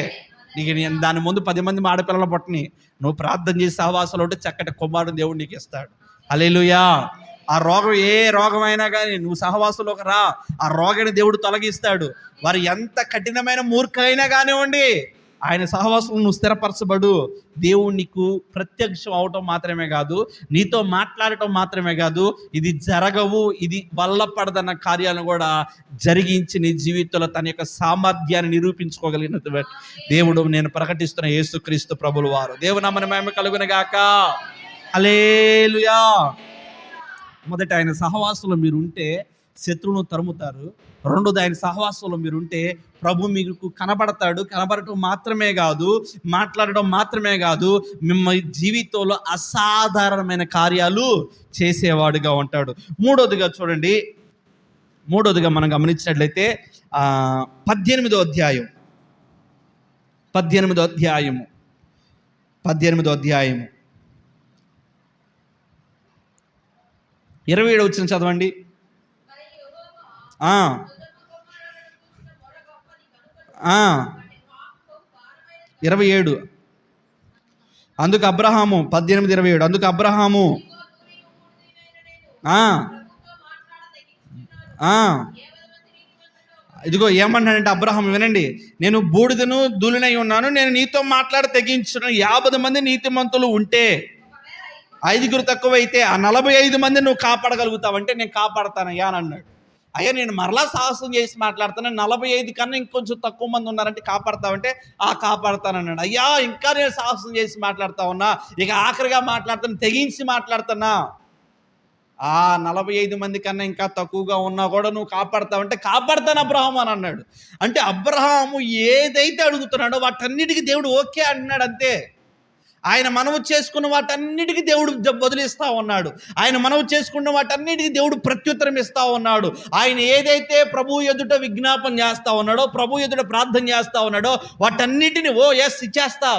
నీకు దాని ముందు 10 మంది ఆడపిల్లల పుట్టని నువ్వు ప్రార్థన చేసి సహవాసంలో ఉంటే చక్కటి కుమారుడు దేవుడు నీకు ఇస్తాడు. హల్లెలూయా. ఆ రోగం ఏ రోగమైనా కానీ నువ్వు సహవాసంలోకి రా, ఆ రోగాన్ని దేవుడు తొలగిస్తాడు. వారు ఎంత కఠినమైన మూర్ఖులైనా కానివ్వండి, ఆయన సహవాసం నువ్వు స్థిరపరచబడు. దేవుడు నీకు ప్రత్యక్షం అవటం మాత్రమే కాదు, నీతో మాట్లాడటం మాత్రమే కాదు, ఇది జరగవు, ఇది వల్లపడదన్న కార్యాలను కూడా జరిగించి నీ జీవితంలో తన యొక్క సామర్థ్యాన్ని నిరూపించుకోగలిగిన దేవుడు నేను ప్రకటిస్తున్న యేసుక్రీస్తు ప్రభులు వారు. దేవుని నామమున మహిమ కలుగును గాక. హల్లెలూయా. మొదట ఆయన సహవాసంలో మీరు ఉంటే శత్రువును తరుముతారు. రెండోది ఆయన సహవాసంలో మీరు ఉంటే ప్రభు మీకు కనబడతాడు. కనబడటం మాత్రమే కాదు, మాట్లాడడం మాత్రమే కాదు, మిమ్మల్ని జీవితంలో అసాధారణమైన కార్యాలు చేసేవాడుగా ఉంటాడు. మూడోదిగా చూడండి, మూడోదిగా మనం గమనించినట్లయితే 18వ అధ్యాయం 27వ వచనం చదవండి. 27 అందుకు అబ్రహాము 18:27 అందుకు అబ్రహాము ఇదిగో ఏమన్నాడంటే అబ్రహాము, వినండి, నేను బూడిదను ధూళినై ఉన్నాను, నేను నీతో మాట్లాడ తెగించును. 50 మంది నీతిమంతులు ఉంటే 5 తక్కువైతే ఆ 45 మంది నువ్వు కాపాడగలుగుతావంటే నేను కాపాడతానయ్యా అని అన్నాడు. అయ్యా నేను మరలా సాహసం చేసి మాట్లాడుతాను, 45 కన్నా ఇంకొంచెం తక్కువ మంది ఉన్నారంటే కాపాడతావంటే కాపాడతానన్నాడు. అయ్యా ఇంకా నేను సాహసం చేసి మాట్లాడుతా ఉన్నా, ఇక ఆఖరిగా మాట్లాడుతాను, తెగించి మాట్లాడుతున్నా, ఆ 45 మంది కన్నా ఇంకా తక్కువగా ఉన్నా కూడా నువ్వు కాపాడతావంటే కాపాడతాను అబ్రహాము అని అన్నాడు. అంటే అబ్రహాము ఏదైతే అడుగుతున్నాడో వాటన్నిటికీ దేవుడు ఓకే అన్నాడు అంతే. ఆయన మనవి చేసుకున్న వాటన్నిటికీ దేవుడు బదులిస్తూ ఉన్నాడు. ఆయన మనవి చేసుకున్న వాటన్నిటికీ దేవుడు ప్రత్యుత్తరం ఇస్తూ ఉన్నాడు. ఆయన ఏదైతే ప్రభు ఎదుట విజ్ఞాపన చేస్తూ ఉన్నాడో, ప్రభు ఎదుట ప్రార్థన చేస్తూ ఉన్నాడో వాటన్నిటిని ఎస్ ఇచ్చేస్తా,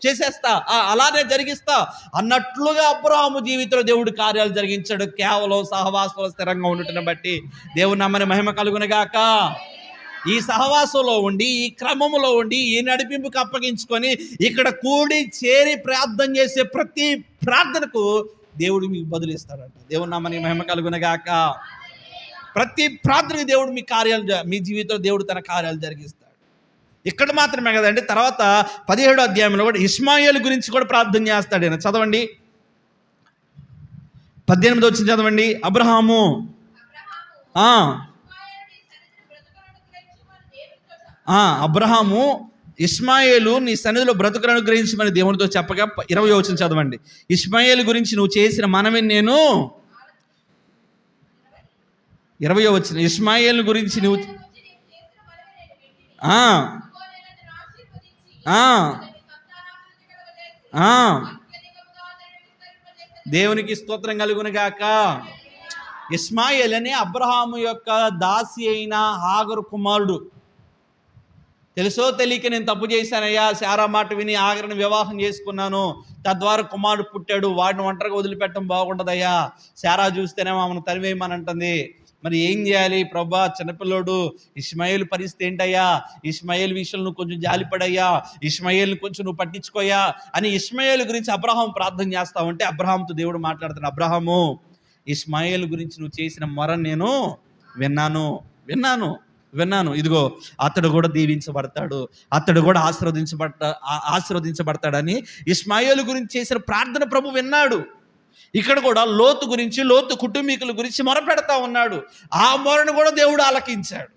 చేసేస్తా, అలానే జరిగిస్తా అన్నట్లుగా అబ్రహాము జీవితంలో దేవుడు కార్యాలు జరిగించాడు. కేవలం సహవాసంలో స్థిరంగా ఉండటం బట్టి దేవుని నామమున మహిమ కలుగునుగాక. ఈ సహవాసంలో ఉండి, ఈ క్రమంలో ఉండి, ఈ నడిపింపుకు అప్పగించుకొని ఇక్కడ కూడి చేరి ప్రార్థన చేసే ప్రతి ప్రార్థనకు దేవుడు మీకు బదులిస్తాడంట. దేవుని నామమున మహిమ కలుగునుగాక. ప్రతి ప్రార్థనకు దేవుడు మీ కార్యాలు, మీ జీవితంలో దేవుడు తన కార్యాలు జరిగిస్తాడు. ఇక్కడ మాత్రమే కదండి, తర్వాత 17వ అధ్యాయంలో కూడా ఇష్మాయేలు గురించి కూడా ప్రార్థన చేస్తాడు ఆయన. చదవండి, 18వ వచనం చదవండి. అబ్రహాము అబ్రహాము ఇష్మాయేలు నీ సన్నిధిలో బ్రతుకును అనుగ్రహించమని దేవునితో చెప్పగా 20వ వచనం చదవండి. ఇష్మాయేలు గురించి నువ్వు చేసిన మనవి నేను 20వ వచనం. ఇష్మాయేలు గురించి నువ్వు దేవునికి స్తోత్రం కలుగునుగాక. ఇష్మాయేలు అని అబ్రహాము యొక్క దాసి అయిన హాగరు కుమారుడు. తెలుసో తెలియక నేను తప్పు చేశానయ్యా, శారా మాట విని ఆగరని వివాహం చేసుకున్నాను, తద్వారా కుమారుడు పుట్టాడు, వాడిని ఒంటరిగా వదిలిపెట్టడం బాగుండదయ్యా, శారా చూస్తేనే ఆమెను తరివేయమని అంటుంది. మరి ఏం చేయాలి ప్రభా, చిన్నపిల్లోడు ఇష్మాయేలు పరిస్థితి ఏంటయ్యా, ఇష్మాయేలు విషయంలో నువ్వు కొంచెం జాలిపడయ్యా, ఇష్మాయేల్ని కొంచెం నువ్వు పట్టించుకోయా అని ఇష్మాయేలు గురించి అబ్రహాం ప్రార్థన చేస్తా ఉంటే అబ్రహాంతో దేవుడు మాట్లాడుతున్నాడు. అబ్రహాము, ఇష్మాయేలు గురించి నువ్వు చేసిన మొర నేను విన్నాను. ఇదిగో అతడు కూడా దీవించబడతాడు, అతడు కూడా ఆశీర్వదించబడతాడని ఇష్మాయేలు గురించి చేసిన ప్రార్థన ప్రభు విన్నాడు. ఇక్కడ కూడా లోతు గురించి, లోతు కుటుంబీకుల గురించి మొరపెడతా ఉన్నాడు. ఆ మొరను కూడా దేవుడు ఆలకించాడు.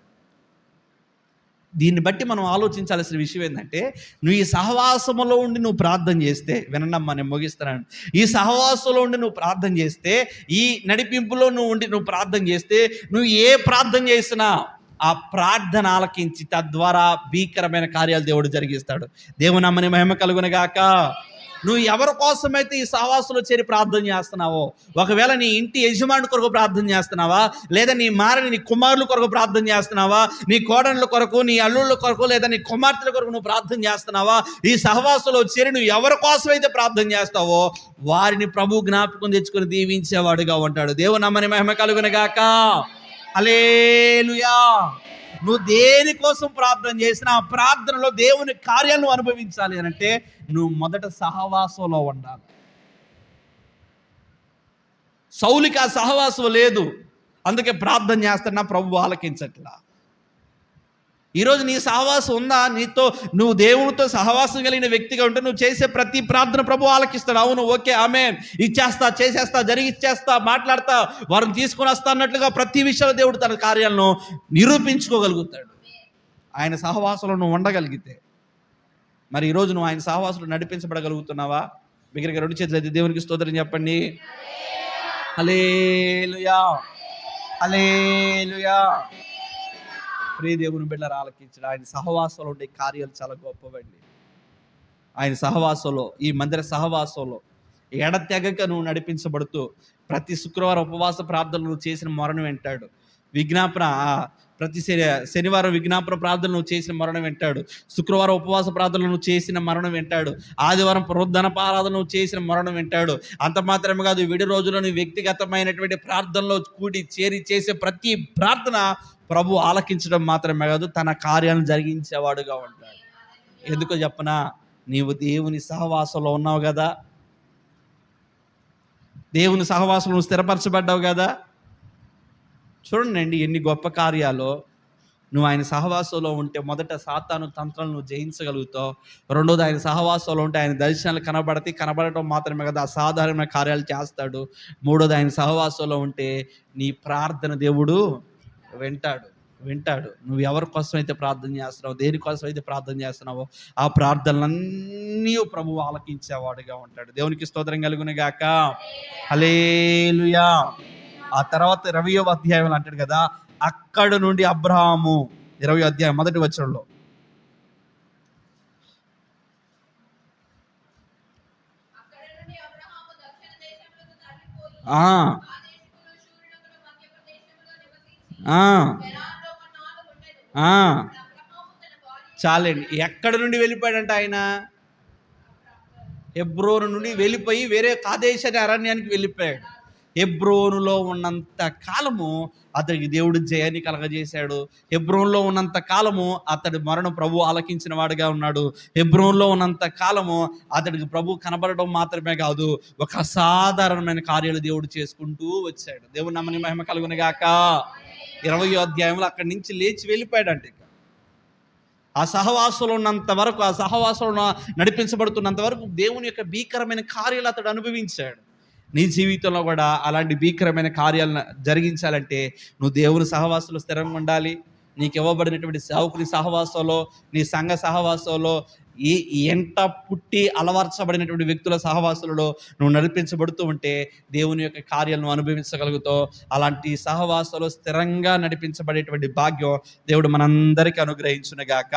దీన్ని బట్టి మనం ఆలోచించాల్సిన విషయం ఏంటంటే, నువ్వు ఈ సహవాసములో ఉండి నువ్వు ప్రార్థన చేస్తే, వినమ్మా నేను ముగిస్తున్నాను, ఈ సహవాసంలో ఉండి నువ్వు ప్రార్థన చేస్తే, ఈ నడిపింపులో నువ్వు ఉండి నువ్వు ప్రార్థన చేస్తే, నువ్వు ఏ ప్రార్థన చేసినా ఆ ప్రార్థన ఆలకించి తద్వారా భీకరమైన కార్యాలు దేవుడు జరిగిస్తాడు. దేవుని నామమున మహిమ కలుగునుగాక. నువ్వు ఎవరి కోసమైతే ఈ సహవాసంలో చేరి ప్రార్థన చేస్తున్నావో, ఒకవేళ నీ ఇంటి యజమాని కొరకు ప్రార్థన చేస్తున్నావా, లేదా నీ నీ కుమారుల కొరకు ప్రార్థన చేస్తున్నావా, నీ కోడళ్ళ కొరకు, నీ అల్లుళ్ళ కొరకు, లేదా నీ కుమార్తెల కొరకు నువ్వు ప్రార్థన చేస్తున్నావా, ఈ సహవాసంలో చేరి నువ్వు ఎవరి కోసమైతే ప్రార్థన చేస్తావో వారిని ప్రభు జ్ఞాపకం తెచ్చుకొని దీవించేవాడుగా ఉంటాడు. దేవుని నామమున మహిమ కలుగునుగాక. హల్లెలూయా. నువ్వు దేనికోసం ప్రార్థన చేసినా ఆ ప్రార్థనలో దేవుని కార్యాలను అనుభవించాలి అని అంటే నువ్వు మొదట సహవాసంలో ఉండాలి. సౌలుకి ఆ సహవాసం లేదు, అందుకే ప్రార్థన చేస్తున్నా ప్రభువు ఆలకించట్లా. ఈరోజు నీ సహవాసం ఉందా? నువ్వు దేవునితో సహవాసం కలిగిన వ్యక్తిగా ఉంటే నువ్వు చేసే ప్రతి ప్రార్థన ప్రభు ఆలకిస్తాడు. అవును, ఓకే, ఆమేన్, ఇచ్చేస్తా, చేసేస్తా, జరిగిచ్చేస్తా, మాట్లాడతా, వారిని తీసుకొని వస్తా అన్నట్లుగా ప్రతి విషయంలో దేవుడు తన కార్యాలను నిరూపించుకోగలుగుతాడు ఆయన సహవాసంలో నువ్వు ఉండగలిగితే. మరి ఈరోజు నువ్వు ఆయన సహవాసంలో నడిపించబడగలుగుతున్నావా? బిగ్గరగా రెండు చేతులు అయితే దేవునికి స్తోత్రం చెప్పండి. హల్లెలూయా, హల్లెలూయా. ప్రియ దేవుని బిడ్డలారా, ఆలకించడం ఆయన సహవాసంలో ఉండే కార్యాలు చాలా గొప్పవండి. ఆయన సహవాసంలో, ఈ మందిర సహవాసంలో ఎడతెగక నువ్వు నడిపించబడుతూ ప్రతి శుక్రవారం ఉపవాస ప్రార్థనలు నువ్వు చేసిన మొరను వింటాడు. ప్రతి శనివారం విజ్ఞాపన ప్రార్థనలు నువ్వు చేసిన మరణం వింటాడు. శుక్రవారం ఉపవాస ప్రార్థనలు నువ్వు చేసిన మరణం వింటాడు. ఆదివారం పునరుద్ధరణ నువ్వు చేసిన మరణం వింటాడు. అంత మాత్రమే కాదు, విడి రోజుల్లో నీ వ్యక్తిగతమైనటువంటి ప్రార్థనలో కూడి చేరి చేసే ప్రతి ప్రార్థన ప్రభు ఆలకించడం మాత్రమే కాదు, తన కార్యాలను జరిగించేవాడుగా ఉంటాడు. ఎందుకో చెప్పనా? నీవు దేవుని సహవాసంలో ఉన్నావు కదా, దేవుని సహవాసంలో నువ్వు స్థిరపరచబడ్డావు కదా. చూడండి ఎన్ని గొప్ప కార్యాలు. నువ్వు ఆయన సహవాసంలో ఉంటే మొదట సాతాను తంత్రాలను నువ్వు జయించగలుగుతావు. రెండోది, ఆయన సహవాసంలో ఉంటే ఆయన దర్శనాలు కనబడటం మాత్రమే కదా, అసాధారణమైన కార్యాలు చేస్తాడు. మూడోది, ఆయన సహవాసంలో ఉంటే నీ ప్రార్థన దేవుడు వింటాడు. నువ్వు ఎవరి కోసం అయితే ప్రార్థన చేస్తున్నావు, దేనికోసం అయితే ప్రార్థన చేస్తున్నావో ఆ ప్రార్థనలన్నీ ప్రభువు ఆలకించేవాడుగా ఉంటాడు. దేవునికి స్తోత్రం కలుగును గాక. హల్లెలూయా. ఆ తర్వాత 20వ అధ్యాయంలో అంటాడు కదా, అక్కడ నుండి అబ్రహాము, 20వ అధ్యాయం 1వ వచనంలో, చాలండి. ఎక్కడ నుండి వెళ్ళిపోయాడంట ఆయన? హెబ్రోను నుండి వెళ్ళిపోయి వేరే కాదేశ అరణ్యానికి వెళ్ళిపోయాడు. హెబ్రోనులో ఉన్నంత కాలము అతడికి దేవుడు జయాన్ని కలగజేశాడు. హెబ్రోన్లో ఉన్నంత కాలము అతడి మరణం ప్రభు ఆలకించిన వాడుగా ఉన్నాడు. హెబ్రోన్లో ఉన్నంత కాలము అతడికి ప్రభు కనబడడం మాత్రమే కాదు, ఒక అసాధారణమైన కార్యాలు దేవుడు చేసుకుంటూ వచ్చాడు. దేవుడు నామమునకు మహిమ కలుగును గాక. 20వ అధ్యాయంలో అక్కడి నుంచి లేచి వెళ్ళిపోయాడంటే ఆ సహవాసంలో ఉన్నంత వరకు, ఆ సహవాసంలో నడిపించబడుతున్నంత వరకు దేవుని యొక్క భీకరమైన కార్యాలు అతడు అనుభవించాడు. నీ జీవితంలో కూడా అలాంటి భీకరమైన కార్యాలను జరిగించాలంటే నువ్వు దేవుని సహవాసంలో స్థిరంగా ఉండాలి. నీకు ఇవ్వబడినటువంటి సేవకుని సహవాసంలో, నీ సంఘ సహవాసంలో, ఎంట పుట్టి అలవర్చబడినటువంటి వ్యక్తుల సహవాసులలో నువ్వు నడిపించబడుతూ ఉంటే దేవుని యొక్క కార్యాలను అనుభవించగలుగుతావు. అలాంటి సహవాసంలో స్థిరంగా నడిపించబడేటువంటి భాగ్యం దేవుడు మనందరికీ అనుగ్రహించునుగాక.